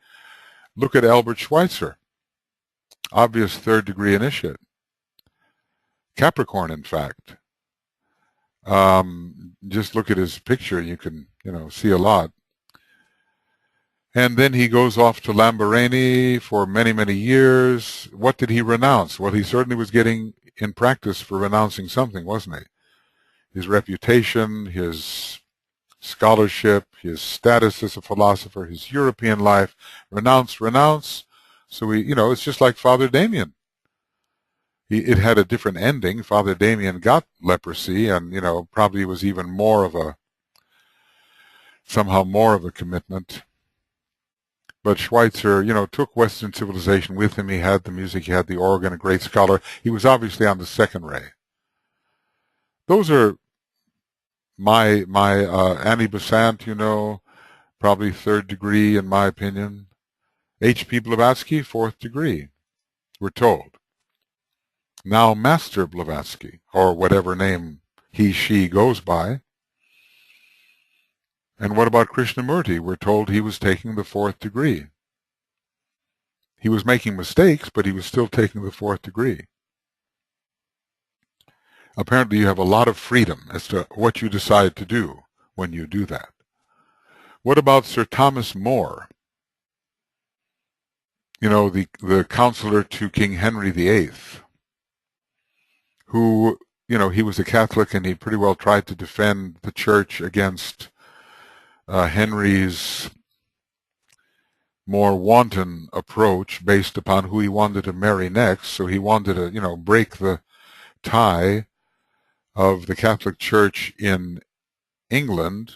Look at Albert Schweitzer. Obvious 3rd degree initiate. Capricorn, in fact. Just look at his picture. You can, see a lot. And then he goes off to Lamborghini for many, many years. What did he renounce? Well, he certainly was getting in practice for renouncing something, wasn't he? His reputation, his scholarship, his status as a philosopher, his European life. Renounce. So it's just like Father Damien. It had a different ending. Father Damien got leprosy and, probably was even somehow more of a commitment. But Schweitzer, took Western civilization with him. He had the music, he had the organ, a great scholar. He was obviously on the 2nd ray. Those are my Annie Besant, probably 3rd degree in my opinion. H.P. Blavatsky, 4th degree, we're told. Now Master Blavatsky, or whatever name he, she goes by. And what about Krishnamurti? We're told he was taking the 4th degree. He was making mistakes, but he was still taking the 4th degree. Apparently you have a lot of freedom as to what you decide to do when you do that. What about Sir Thomas More? The counselor to King Henry VIII, who, he was a Catholic and he pretty well tried to defend the church against Henry's more wanton approach based upon who he wanted to marry next. So he wanted to, break the tie of the Catholic Church in England.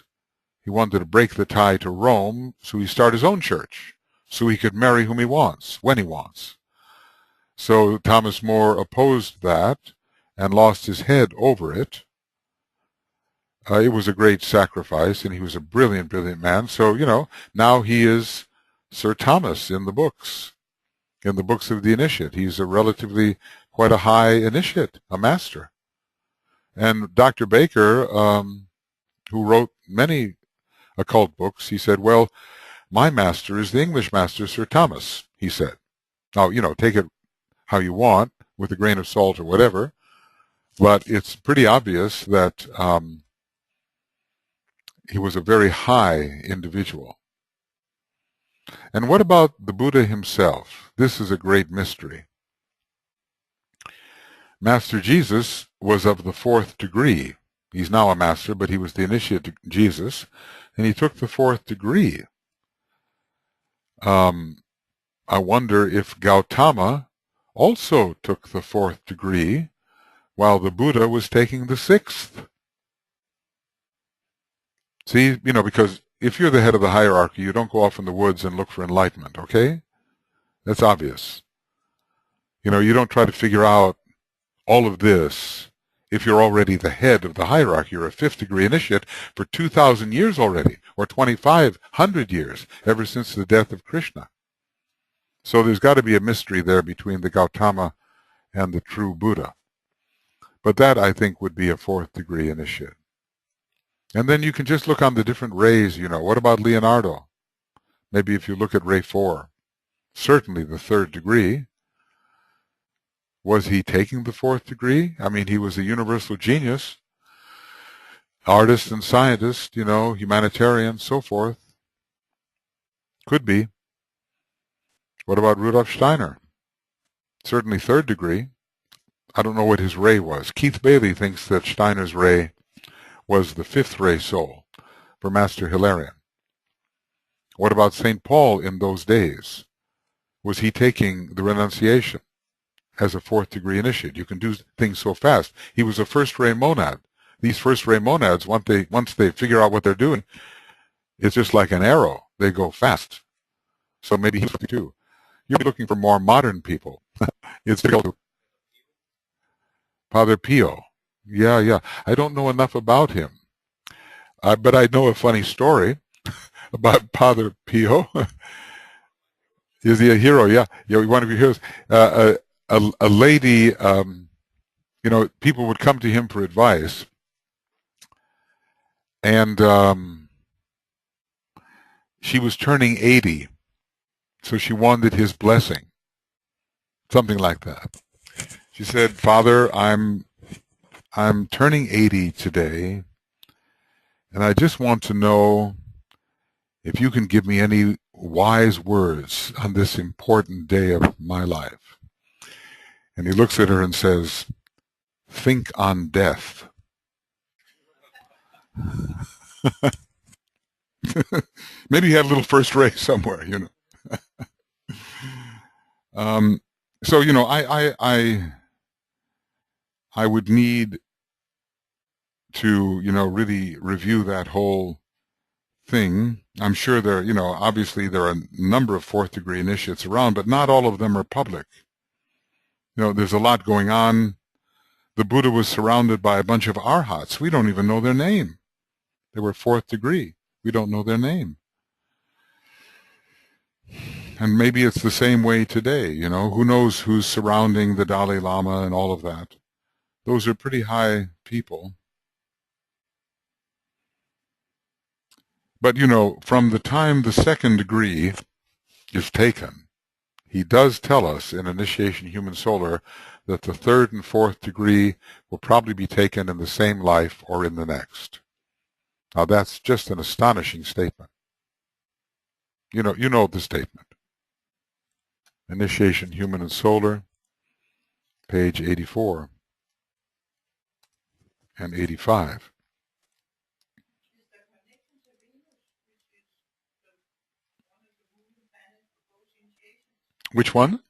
He wanted to break the tie to Rome, so he started his own church, so he could marry whom he wants, when he wants. So Thomas More opposed that and lost his head over it. It was a great sacrifice, and he was a brilliant, brilliant man. So, now he is Sir Thomas in the books of the initiate. He's a relatively quite a high initiate, a master. And Dr. Baker, who wrote many occult books, he said, well, my master is the English master, Sir Thomas, he said. Now, take it how you want, with a grain of salt or whatever, but it's pretty obvious that he was a very high individual. And what about the Buddha himself? This is a great mystery. Master Jesus was of the 4th degree. He's now a master, but he was the initiate to Jesus, and he took the 4th degree. I wonder if Gautama also took the 4th degree, while the Buddha was taking the 6th. See, because if you're the head of the hierarchy, you don't go off in the woods and look for enlightenment, okay? That's obvious. You don't try to figure out all of this if you're already the head of the hierarchy. You're a fifth degree initiate for 2,000 years already, or 2,500 years, ever since the death of Krishna. So there's got to be a mystery there between the Gautama and the true Buddha. But that, I think, would be a fourth degree initiate. And then you can just look on the different rays, What about Leonardo? Maybe if you look at ray 4, certainly the third degree. Was he taking the fourth degree? I mean, he was a universal genius, artist and scientist, humanitarian, so forth. Could be. What about Rudolf Steiner? Certainly third degree. I don't know what his ray was. Keith Bailey thinks that Steiner's ray was the fifth ray soul for Master Hilarion. What about St. Paul in those days? Was he taking the renunciation as a fourth degree initiate? You can do things so fast. He was a first ray monad. These first ray monads, once they figure out what they're doing, it's just like an arrow. They go fast. So maybe he's too. You're looking for more modern people. It's difficult. Padre Pio. Yeah. I don't know enough about him. But I know a funny story about Padre Pio. Is he a hero? Yeah, one of your heroes. A lady, people would come to him for advice, and she was turning 80, so she wanted his blessing, something like that. She said, "Father, I'm turning 80 today, and I just want to know if you can give me any wise words on this important day of my life." And he looks at her and says, "Think on death." Maybe he had a little first ray somewhere, So, I would need to, really review that whole thing. I'm sure there, obviously there are a number of fourth degree initiates around, but not all of them are public. There's a lot going on. The Buddha was surrounded by a bunch of arhats. We don't even know their name. They were fourth degree. We don't know their name. And maybe it's the same way today, Who knows who's surrounding the Dalai Lama and all of that. Those are pretty high people. But, from the time the second degree is taken, he does tell us in Initiation Human Solar that the third and fourth degree will probably be taken in the same life or in the next. Now, that's just an astonishing statement. You know the statement. Initiation Human and Solar, page 84 and 85. Which one?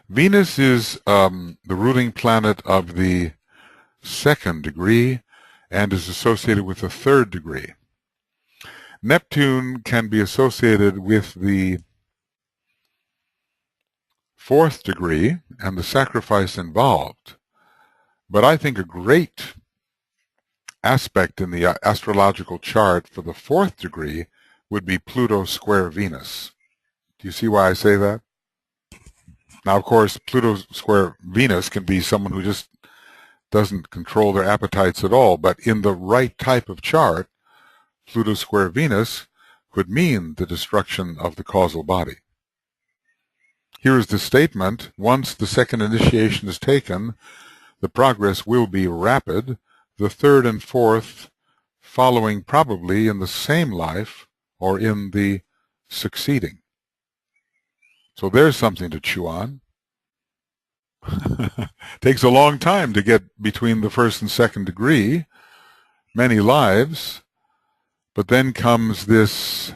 Venus is the ruling planet of the second degree and is associated with the third degree. Neptune can be associated with the fourth degree and the sacrifice involved. But I think a great aspect in the astrological chart for the fourth degree would be Pluto square Venus. Do you see why I say that? Now, of course, Pluto square Venus can be someone who just doesn't control their appetites at all, but in the right type of chart, Pluto square Venus could mean the destruction of the causal body. Here is the statement: once the second initiation is taken, the progress will be rapid, the third and fourth following probably in the same life or in the succeeding. So there's something to chew on. Takes a long time to get between the first and second degree, many lives, but then comes this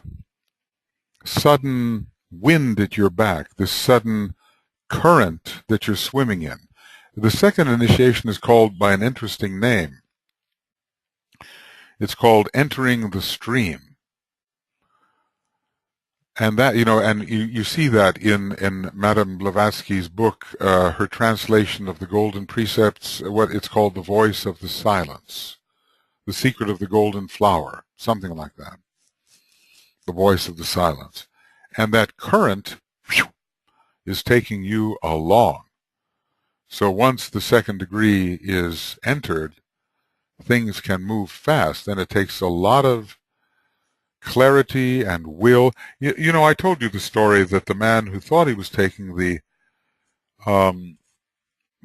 sudden wind at your back, this sudden current that you're swimming in. The second initiation is called by an interesting name. It's called entering the stream. And that, and you see that in Madame Blavatsky's book, her translation of the Golden Precepts, what it's called, The Voice of the Silence, The Secret of the Golden Flower, something like that. The Voice of the Silence. And that current is taking you along. So once the second degree is entered, things can move fast, and it takes a lot of clarity and will. I told you the story that the man who thought he was taking the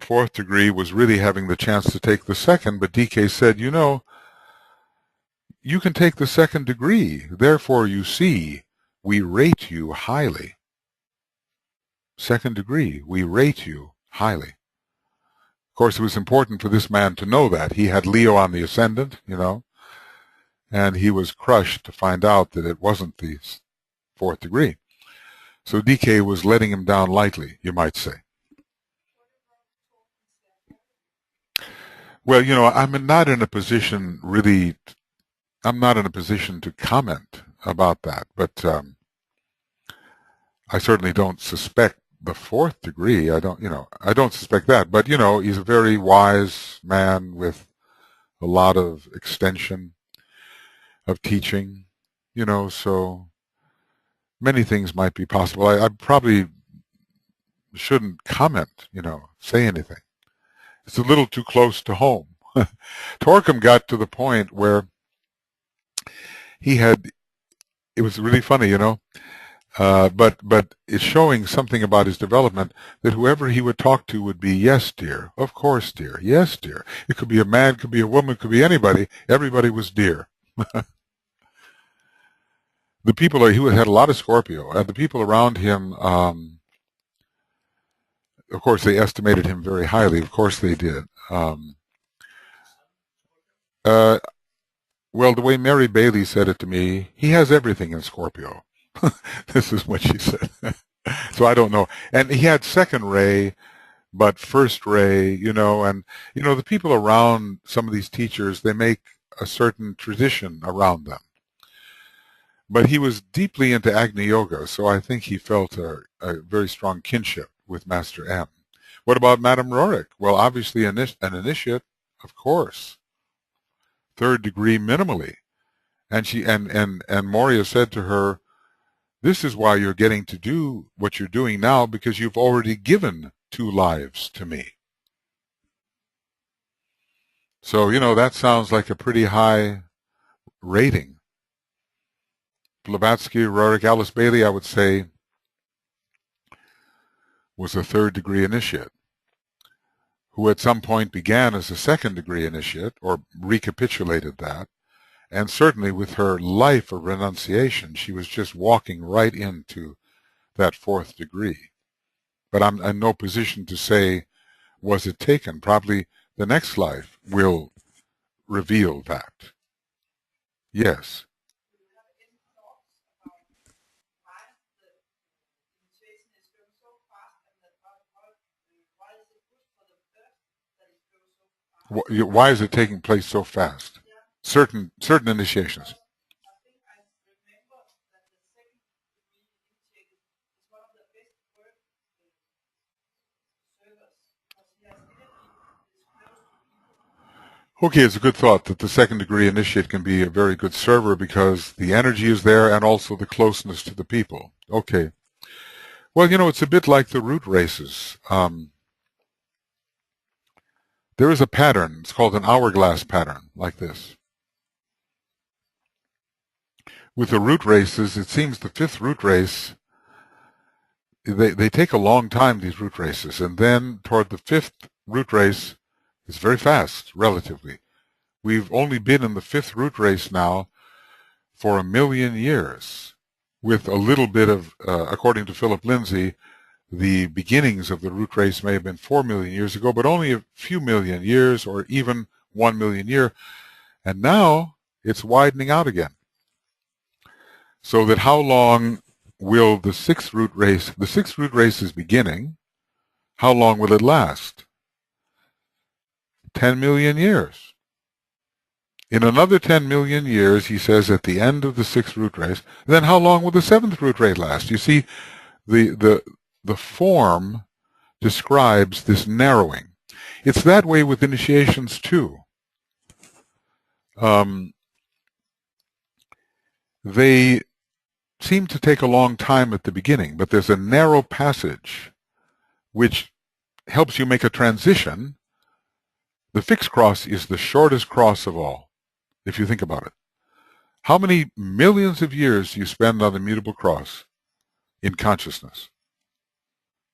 fourth degree was really having the chance to take the second, but DK said, you can take the second degree. Therefore, you see, we rate you highly. Second degree, we rate you highly. Of course, it was important for this man to know that. He had Leo on the ascendant, and he was crushed to find out that it wasn't the fourth degree. So DK was letting him down lightly, you might say. Well, I'm not in a position to comment about that, but I certainly don't suspect the fourth degree. I don't suspect that, but he's a very wise man with a lot of extension of teaching, so many things might be possible. I probably shouldn't comment, say anything. It's a little too close to home. Torquem got to the point where it was really funny, but it's showing something about his development that whoever he would talk to would be, yes, dear, of course, dear, yes, dear. It could be a man, could be a woman, could be anybody. Everybody was dear. The people he had a lot of Scorpio, and the people around him, of course, they estimated him very highly. Of course, they did. Well, the way Mary Bailey said it to me, he has everything in Scorpio. This is what she said. So I don't know. And he had second ray, but first ray, and, the people around some of these teachers, they make a certain tradition around them. But he was deeply into Agni Yoga, so I think he felt a very strong kinship with Master M. What about Madame Roerich? Well, obviously an initiate, of course. Third degree minimally. And she and Moria said to her, this is why you're getting to do what you're doing now, because you've already given 2 lives to me. So, that sounds like a pretty high rating. Blavatsky, Roerich, Alice Bailey, I would say, was a third degree initiate, who at some point began as a second degree initiate, or recapitulated that. And certainly with her life of renunciation, she was just walking right into that fourth degree. But I'm in no position to say, was it taken? Probably the next life will reveal that. Yes. Why is it taking place so fast? Certain initiations. Okay, it's a good thought that the second degree initiate can be a very good server because the energy is there and also the closeness to the people. Okay. Well, it's a bit like the root races. There is a pattern. It's called an hourglass pattern, like this. With the root races, it seems the 5th root race, they take a long time, these root races, and then toward the 5th root race, it's very fast, relatively. We've only been in the 5th root race now for 1 million years, with a little bit of, according to Philip Lindsay, the beginnings of the root race may have been 4 million years ago, but only a few million years, or even 1 million year. And now it's widening out again. So that how long will the 6th root race, the 6th root race is beginning, how long will it last? 10 million years. In another 10 million years, he says, at the end of the 6th root race, then how long will the 7th root race last? You see, the form describes this narrowing. It's that way with initiations too. They seem to take a long time at the beginning, but there's a narrow passage which helps you make a transition. The fixed cross is the shortest cross of all, if you think about it. How many millions of years do you spend on the mutable cross in consciousness?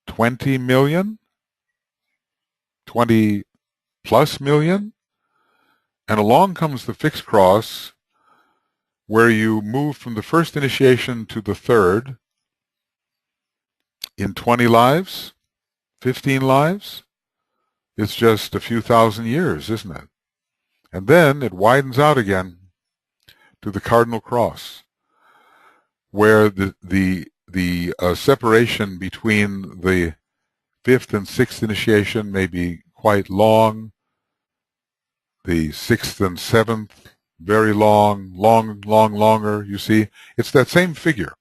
20 million? 20 plus million? And along comes the fixed cross, where you move from the first initiation to the third in 20 lives, 15 lives. It's just a few thousand years, isn't it? And then it widens out again to the cardinal cross, where the separation between the 5th and 6th initiation may be quite long, the 6th and 7th very longer, you see. It's that same figure.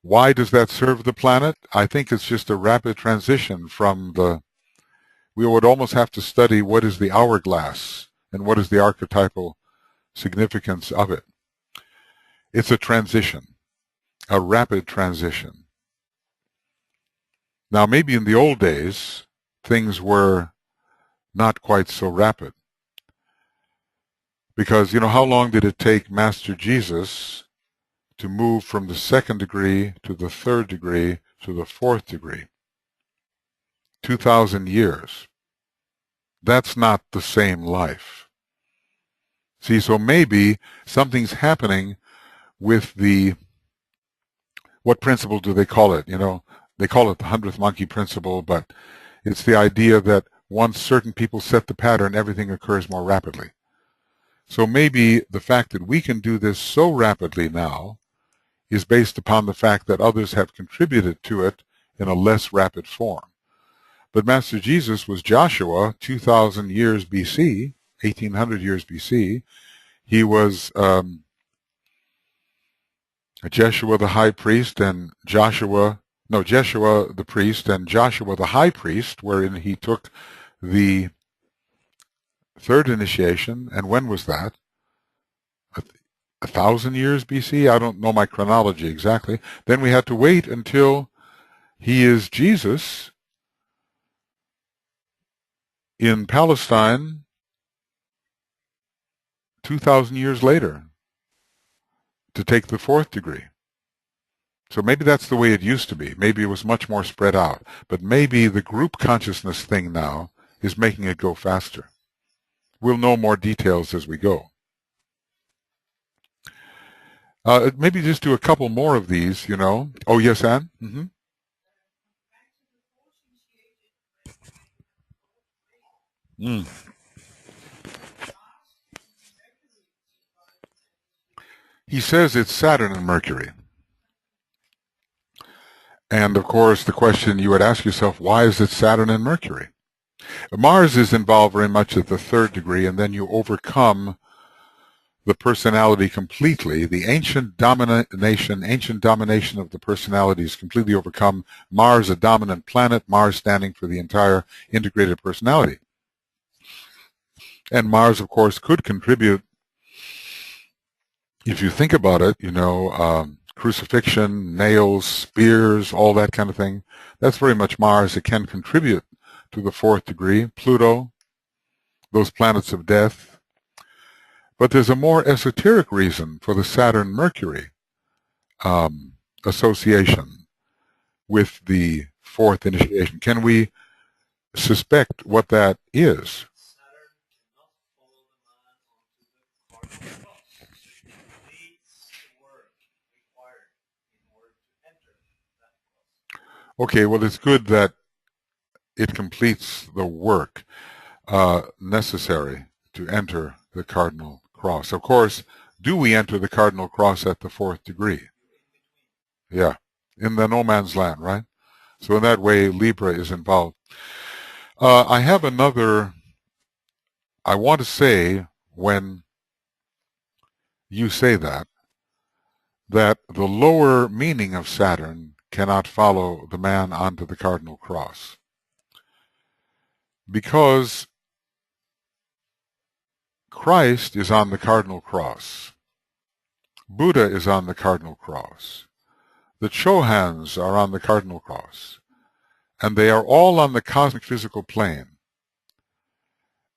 Why does that serve the planet? I think it's just a rapid transition from we would almost have to study what is the hourglass and what is the archetypal significance of it. It's a transition, a rapid transition. Now, maybe in the old days, things were not quite so rapid. Because, how long did it take Master Jesus to move from the 2nd degree to the 3rd degree to the 4th degree? 2,000 years. That's not the same life. See, so maybe something's happening with what principle do they call it? They call it the 100th monkey principle, but it's the idea that once certain people set the pattern, everything occurs more rapidly. So maybe the fact that we can do this so rapidly now is based upon the fact that others have contributed to it in a less rapid form. But Master Jesus was Joshua 2,000 years BC, 1,800 years BC. He was Jeshua the high priest and Jeshua the priest and Joshua the high priest, wherein he took the 3rd initiation. And when was that? 1,000 years BC? I don't know my chronology exactly. Then we had to wait until he is Jesus in Palestine 2,000 years later to take the 4th degree. So maybe that's the way it used to be. Maybe it was much more spread out. But maybe the group consciousness thing now is making it go faster. We'll know more details as we go. Maybe just do a couple more of these, Oh, yes, Anne? Mm-hmm. He says it's Saturn and Mercury. And, of course, the question you would ask yourself, why is it Saturn and Mercury? Mars is involved very much at the 3rd degree, and then you overcome the personality completely. The ancient domination of the personality is completely overcome. Mars, a dominant planet, Mars standing for the entire integrated personality. And Mars, of course, could contribute, if you think about it, crucifixion, nails, spears, all that kind of thing. That's very much Mars. It can contribute to the 4th degree. Pluto, those planets of death. But there's a more esoteric reason for the Saturn-Mercury association with the 4th initiation. Can we suspect what that is? Okay, well, it's good that it completes the work necessary to enter the cardinal cross. Of course, do we enter the cardinal cross at the 4th degree? Yeah, in the no man's land, right? So in that way, Libra is involved. I have another, I want to say, when you say that the lower meaning of Saturn cannot follow the man onto the cardinal cross. Because Christ is on the cardinal cross. Buddha is on the cardinal cross. The Chohans are on the cardinal cross. And they are all on the cosmic physical plane.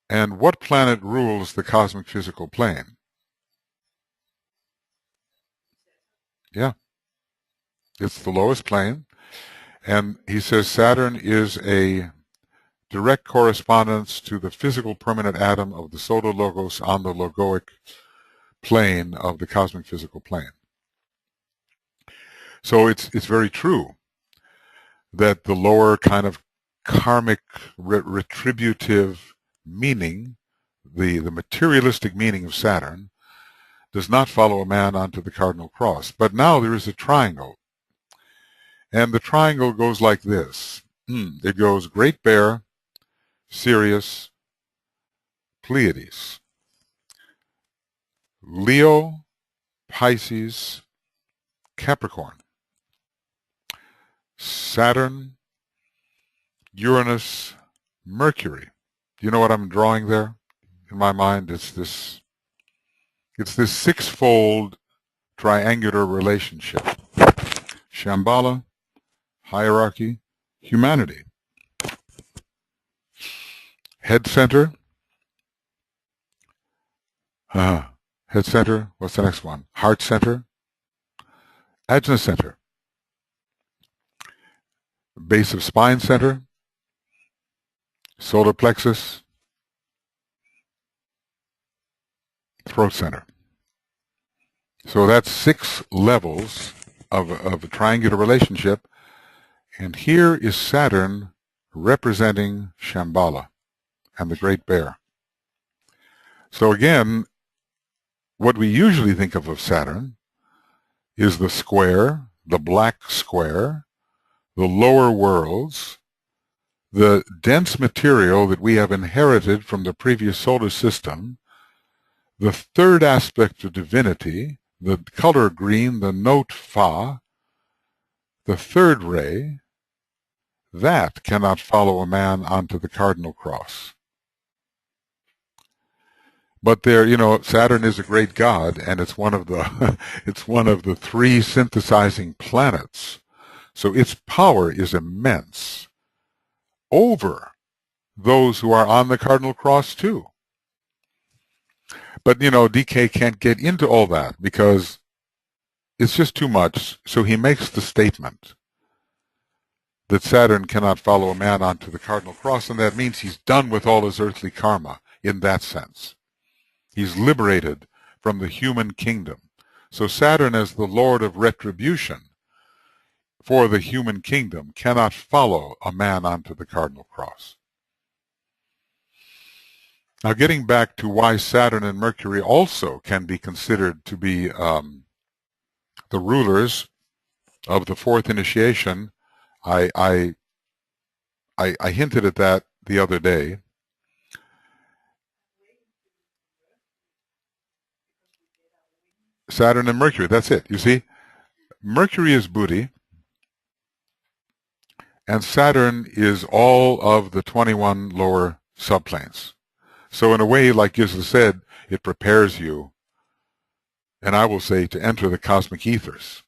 And what planet rules the cosmic physical plane? Yeah. It's the lowest plane. And he says Saturn is a direct correspondence to the physical permanent atom of the Solar Logos on the logoic plane of the cosmic physical plane. So it's very true that the lower kind of karmic retributive meaning, the materialistic meaning of Saturn, does not follow a man onto the cardinal cross. But now there is a triangle. And the triangle goes like this. It goes Great Bear, Sirius, Pleiades, Leo, Pisces, Capricorn, Saturn, Uranus, Mercury. Do you know what I'm drawing there? In my mind, it's this six-fold triangular relationship. Shambhala, hierarchy, humanity. Head center. Head center. What's the next one? Heart center. Ajna center. Base of spine center. Solar plexus. Throat center. So that's 6 levels of a triangular relationship. And here is Saturn representing Shambhala and the Great Bear. So again, what we usually think of Saturn is the square, the black square, the lower worlds, the dense material that we have inherited from the previous solar system, the third aspect of divinity, the color green, the note Fa, the third ray, that cannot follow a man onto the cardinal cross. But there, Saturn is a great god, and it's one of the it's one of the 3 synthesizing planets. So its power is immense over those who are on the cardinal cross too. But DK can't get into all that because it's just too much. So he makes the statement that Saturn cannot follow a man onto the cardinal cross, and that means he's done with all his earthly karma in that sense. He's liberated from the human kingdom. So Saturn, as the Lord of retribution for the human kingdom, cannot follow a man onto the cardinal cross. Now, getting back to why Saturn and Mercury also can be considered to be the rulers of the 4th initiation, I hinted at that the other day. Saturn and Mercury, that's it. You see, Mercury is Buddhi, and Saturn is all of the 21 lower subplanes. So in a way, like Gisela said, it prepares you, and I will say, to enter the cosmic ethers.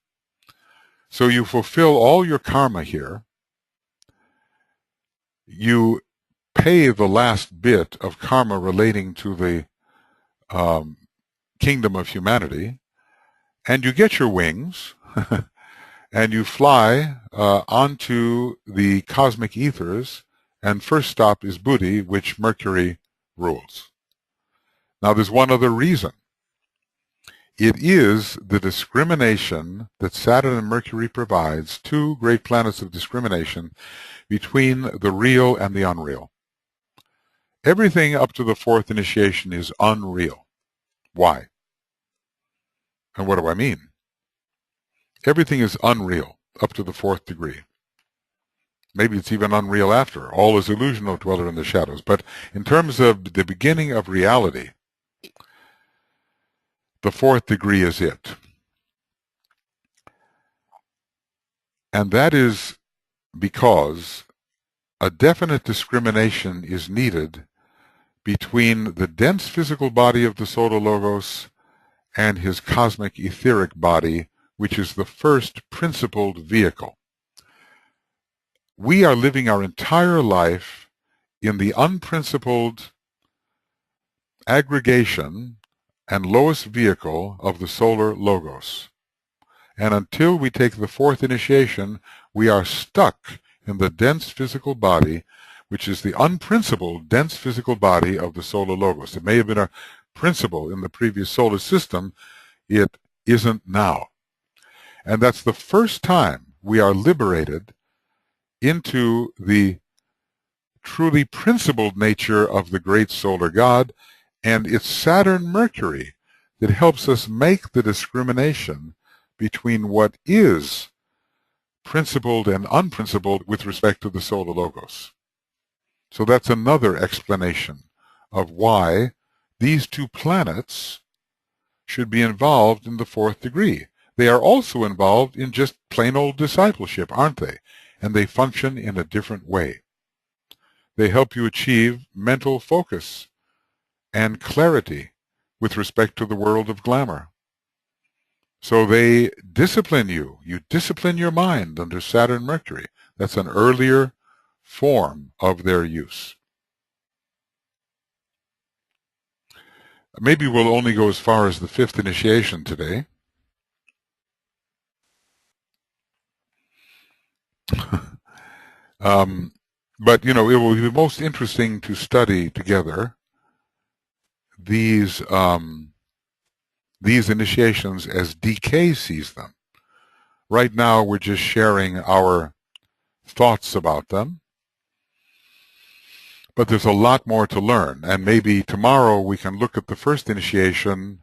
So you fulfill all your karma here. You pay the last bit of karma relating to the kingdom of humanity, and you get your wings, and you fly onto the cosmic ethers, and first stop is Buddhi, which Mercury rules. Now there's one other reason. It is the discrimination that Saturn and Mercury provides, 2 great planets of discrimination between the real and the unreal. Everything up to the 4th initiation is unreal. Why? And what do I mean? Everything is unreal up to the 4th degree. Maybe it's even unreal after. All is illusion, O dweller in the shadows. But in terms of the beginning of reality, the fourth degree is it. And that is because a definite discrimination is needed between the dense physical body of the Solar Logos and his cosmic etheric body, which is the first principled vehicle. We are living our entire life in the unprincipled aggregation and lowest vehicle of the Solar Logos. And until we take the fourth initiation, we are stuck in the dense physical body, which is the unprincipled dense physical body of the Solar Logos. It may have been a principle in the previous solar system. It isn't now. And that's the first time we are liberated into the truly principled nature of the great solar God, and it's Saturn-Mercury that helps us make the discrimination between what is principled and unprincipled with respect to the Solar Logos. So that's another explanation of why these two planets should be involved in the fourth degree. They are also involved in just plain old discipleship, aren't they? And they function in a different way. They help you achieve mental focus and clarity with respect to the world of glamour. So they discipline you. You discipline your mind under Saturn-Mercury. That's an earlier form of their use. Maybe we'll only go as far as the fifth initiation today. But, it will be most interesting to study together these initiations as DK sees them. Right now, we're just sharing our thoughts about them. But there's a lot more to learn, and maybe tomorrow we can look at the first initiation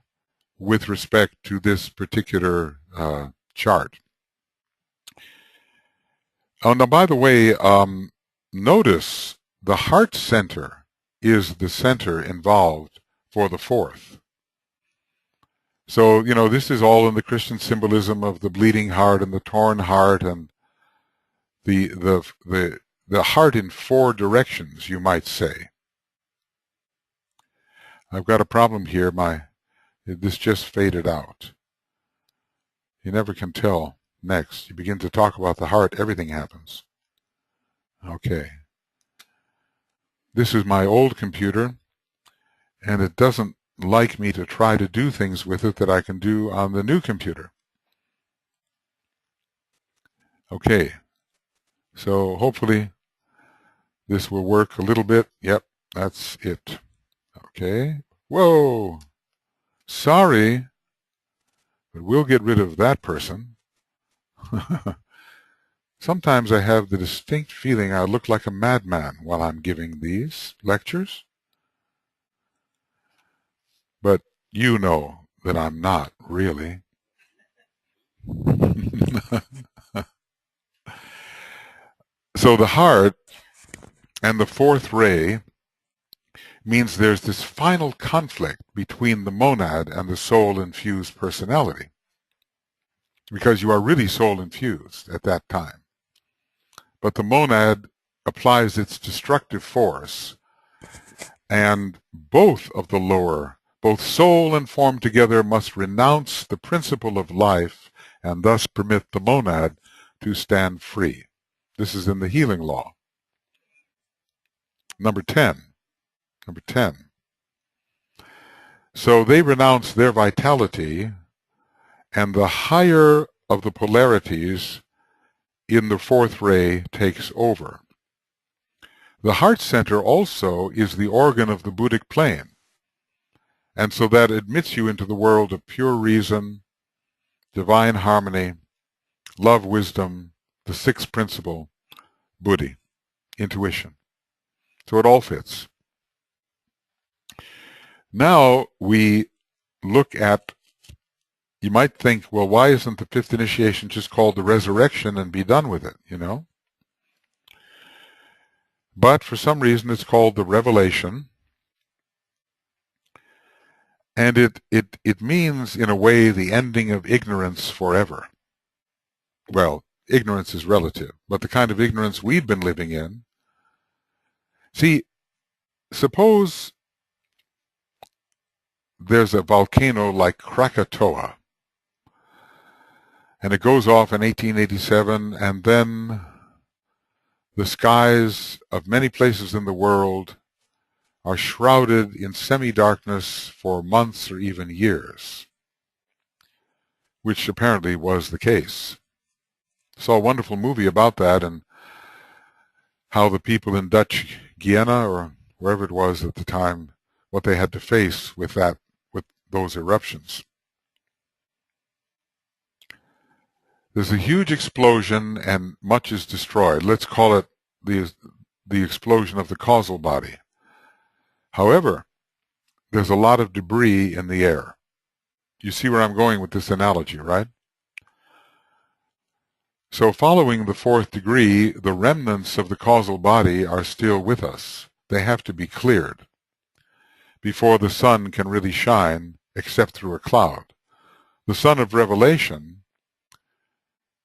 with respect to this particular chart. Oh, now, by the way, notice the heart center is the center involved for the fourth. So, this is all in the Christian symbolism of the bleeding heart and the torn heart and the heart in four directions, you might say. I've got a problem here. This just faded out. You never can tell. Next, you begin to talk about the heart, everything happens. Okay. This is my old computer, and it doesn't like me to try to do things with it that I can do on the new computer. Okay. So hopefully this will work a little bit. Yep, that's it. Okay. Whoa. Sorry, but we'll get rid of that person. Sometimes I have the distinct feeling I look like a madman while I'm giving these lectures. But you know that I'm not really. So the heart and the fourth ray means there's this final conflict between the monad and the soul-infused personality, because you are really soul-infused at that time. But the monad applies its destructive force, and both soul and form together must renounce the principle of life and thus permit the monad to stand free. This is in the healing law. Number 10. So they renounce their vitality, and the higher of the polarities in the fourth ray takes over. The heart center also is the organ of the Buddhic plane, and so that admits you into the world of pure reason, divine harmony, love, wisdom, the sixth principle, buddhi, intuition. So it all fits. Now we look at, you might think, well, why isn't the fifth initiation just called the resurrection and be done with it, But for some reason it's called the revelation. And it means, in a way, the ending of ignorance forever. Well, ignorance is relative, but the kind of ignorance we've been living in. See, suppose there's a volcano like Krakatoa, and it goes off in 1887, and then the skies of many places in the world are shrouded in semi-darkness for months or even years, which apparently was the case. Saw a wonderful movie about that and how the people in Dutch Guiana, or wherever it was at the time, what they had to face with those eruptions. There's a huge explosion and much is destroyed. Let's call it the explosion of the causal body. However, there's a lot of debris in the air. You see where I'm going with this analogy, right? So following the fourth degree, the remnants of the causal body are still with us. They have to be cleared before the sun can really shine, except through a cloud. The sun of revelation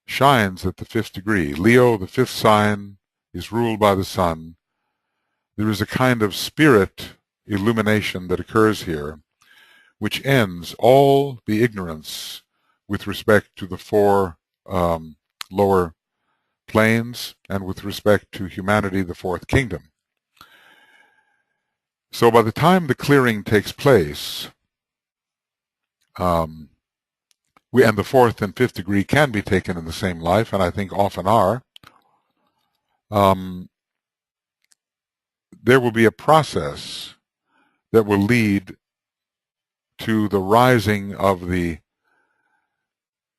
shines at the fifth degree. Leo, the fifth sign, is ruled by the sun. There is a kind of spirit illumination that occurs here, which ends all the ignorance with respect to the four lower planes and with respect to humanity, the fourth kingdom. So by the time the clearing takes place, and the fourth and fifth degree can be taken in the same life, and I think often are, there will be a process that will lead to the rising of the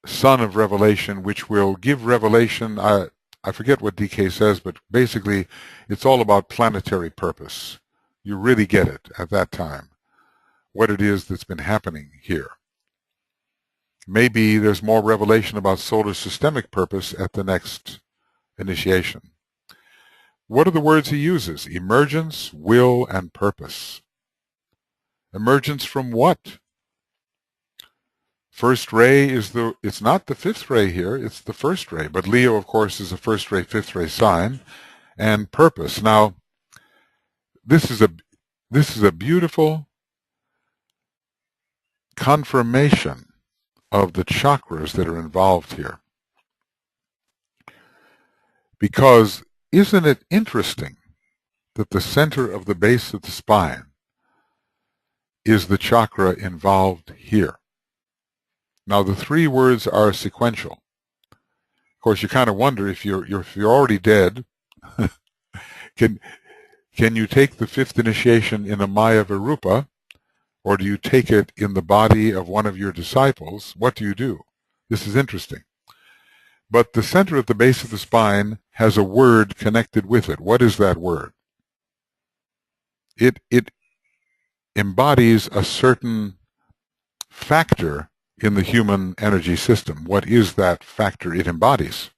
sun of revelation, which will give revelation. I forget what DK says, but basically it's all about planetary purpose. You really get it at that time, what it is that's been happening here. Maybe there's more revelation about solar systemic purpose at the next initiation. What are the words he uses? Emergence, will, and purpose. Emergence from what? First ray it's not the fifth ray here, it's the first ray. But Leo, of course, is a first ray, fifth ray sign. And purpose. Now, this is a beautiful confirmation of the chakras that are involved here. Because isn't it interesting that the center of the base of the spine is the chakra involved here? Now, the three words are sequential. Of course, you kind of wonder if you're already dead, can you take the fifth initiation in a Maya Virupa, or do you take it in the body of one of your disciples? What do you do? This is interesting. But the center at the base of the spine has a word connected with it. What is that word? It embodies a certain factor in the human energy system. What is that factor it embodies?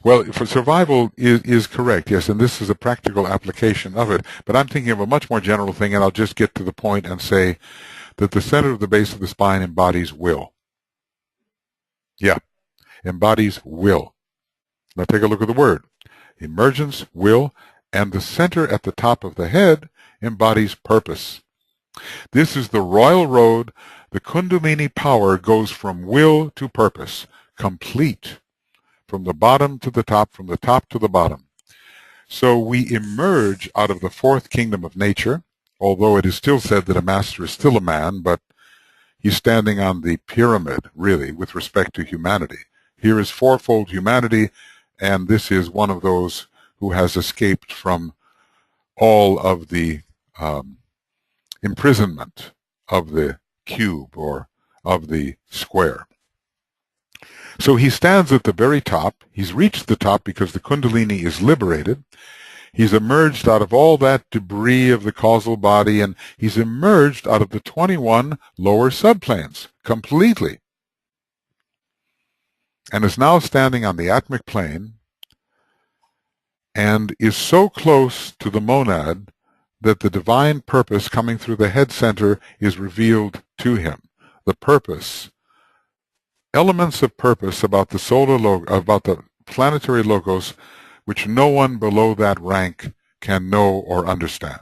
Well, for survival is correct, yes, and this is a practical application of it. But I'm thinking of a much more general thing, and I'll just get to the point and say that the center of the base of the spine embodies will. Yeah, embodies will. Now take a look at the word. Emergence, will, and the center at the top of the head embodies purpose. This is the royal road. The Kundalini power goes from will to purpose, complete, from the bottom to the top, from the top to the bottom. So we emerge out of the fourth kingdom of nature, although it is still said that a master is still a man, but he's standing on the pyramid, really, with respect to humanity. Here is fourfold humanity, and this is one of those who has escaped from all of the imprisonment of the cube or of the square. So he stands at the very top. He's reached the top because the Kundalini is liberated. He's emerged out of all that debris of the causal body, and he's emerged out of the 21 lower subplanes completely, and is now standing on the atmic plane. and is so close to the monad that the divine purpose coming through the head center is revealed to him. The purpose, elements of purpose about the about the planetary logos, which no one below that rank can know or understand.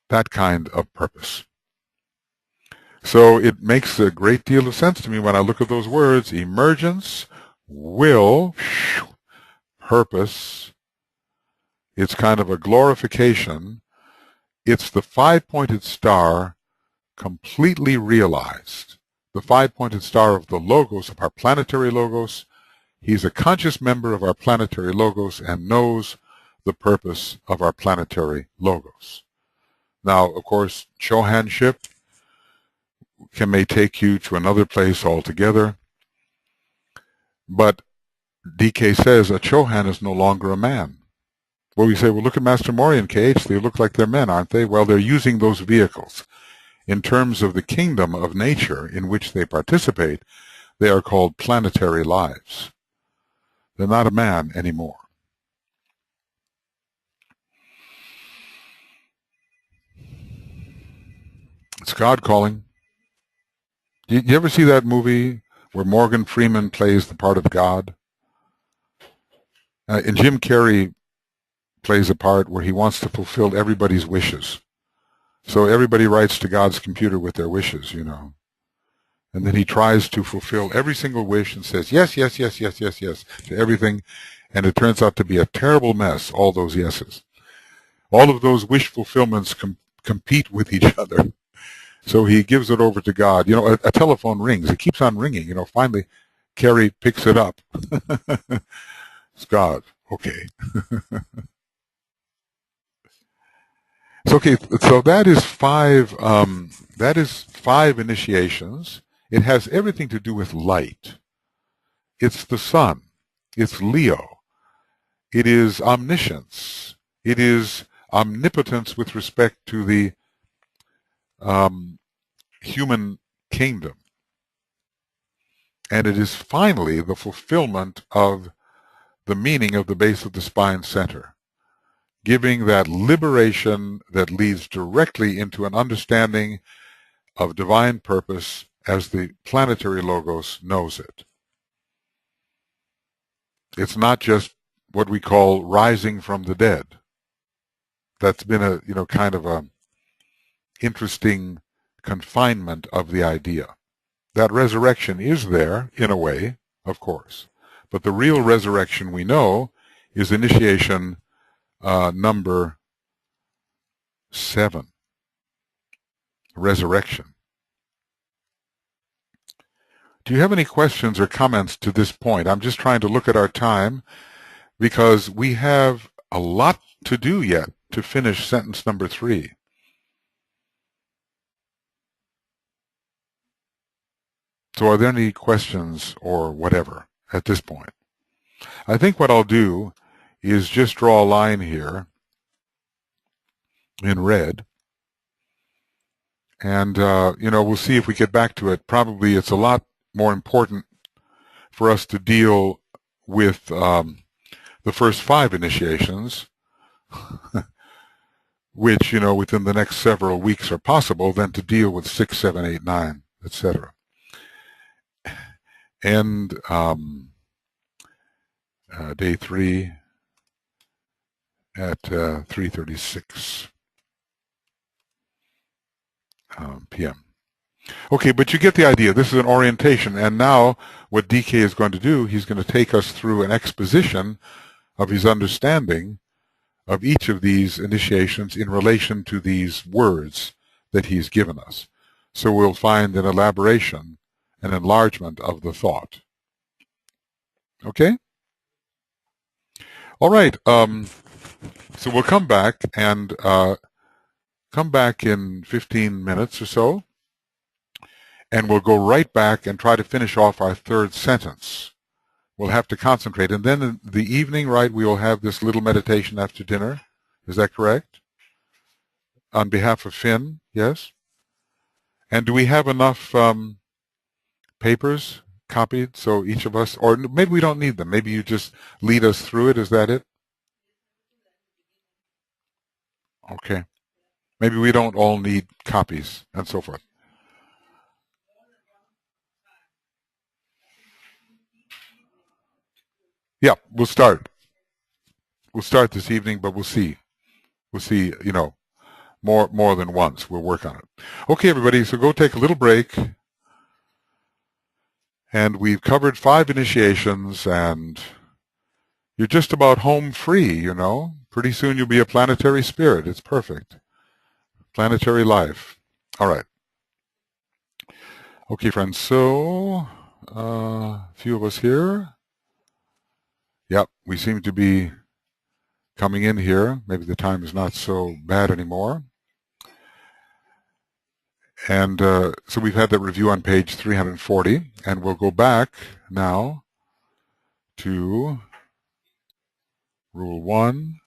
That kind of purpose. So it makes a great deal of sense to me when I look at those words: emergence, will, purpose. It's kind of a glorification. It's the five-pointed star completely realized. The five-pointed star of the logos, of our planetary logos. He's a conscious member of our planetary logos and knows the purpose of our planetary logos. Now, of course, Chohanship may take you to another place altogether. But DK says a Chohan is no longer a man. Well, we say, well, look at Master Mori and KH. They look like they're men, aren't they? Well, they're using those vehicles. In terms of the kingdom of nature in which they participate, they are called planetary lives. They're not a man anymore. It's God calling. You ever see that movie where Morgan Freeman plays the part of God? And Jim Carrey plays a part where he wants to fulfill everybody's wishes. So everybody writes to God's computer with their wishes, you know. And then he tries to fulfill every single wish and says, yes, yes, yes, yes, yes, yes, to everything. And it turns out to be a terrible mess, all those yeses. All of those wish fulfillments compete with each other. So he gives it over to God. You know, a telephone rings. It keeps on ringing. You know, finally, Carrie picks it up. It's God. Okay. So, okay, so that is five. That is five initiations. It has everything to do with light. It's the sun. It's Leo. It is omniscience. It is omnipotence with respect to the human kingdom. And it is finally the fulfillment of the meaning of the base of the spine center, giving that liberation that leads directly into an understanding of divine purpose as the planetary logos knows it. It's not just what we call rising from the dead. That's been a, you know, kind of a interesting confinement of the idea. That resurrection is there, in a way, of course. But the real resurrection we know is initiation number 7. Resurrection. Do you have any questions or comments to this point? I'm just trying to look at our time because we have a lot to do yet to finish sentence number 3. So are there any questions or whatever at this point? I think what I'll do is just draw a line here in red. And, you know, we'll see if we get back to it. Probably it's a lot more important for us to deal with the first 5 initiations, which, you know, within the next several weeks are possible, than to deal with 6, 7, 8, 9, etc. And day 3 at 3:36 p.m. Okay, but you get the idea. This is an orientation, and now what DK is going to do, he's going to take us through an exposition of his understanding of each of these initiations in relation to these words that he's given us. So we'll find an elaboration, an enlargement of the thought. Okay? All right. So we'll come back and come back in 15 minutes or so, and we'll go right back and try to finish off our 3rd sentence. We'll have to concentrate. And then in the evening, right, we will have this little meditation after dinner. Is that correct? On behalf of Finn, yes? And do we have enough papers copied so each of us, or maybe we don't need them. Maybe you just lead us through it. Is that it? Okay. Maybe we don't all need copies and so forth. Yeah, we'll start. We'll start this evening, but we'll see. We'll see, more than once. We'll work on it. Okay, everybody, so go take a little break. And we've covered 5 initiations, and you're just about home free, Pretty soon you'll be a planetary spirit. It's perfect. Planetary life. All right. Okay, friends, so a few of us here. Yep, we seem to be coming in here. Maybe the time is not so bad anymore. And so we've had that review on page 340, and we'll go back now to Rule 1,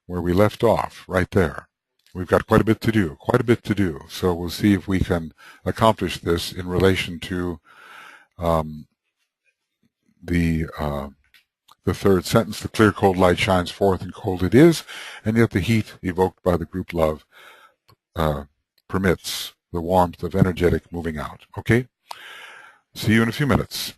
where we left off, right there. We've got quite a bit to do, So we'll see if we can accomplish this in relation to the third sentence. The clear, cold light shines forth, and cold it is, and yet the heat evoked by the group love permits the warmth of energetic moving out. Okay? See you in a few minutes.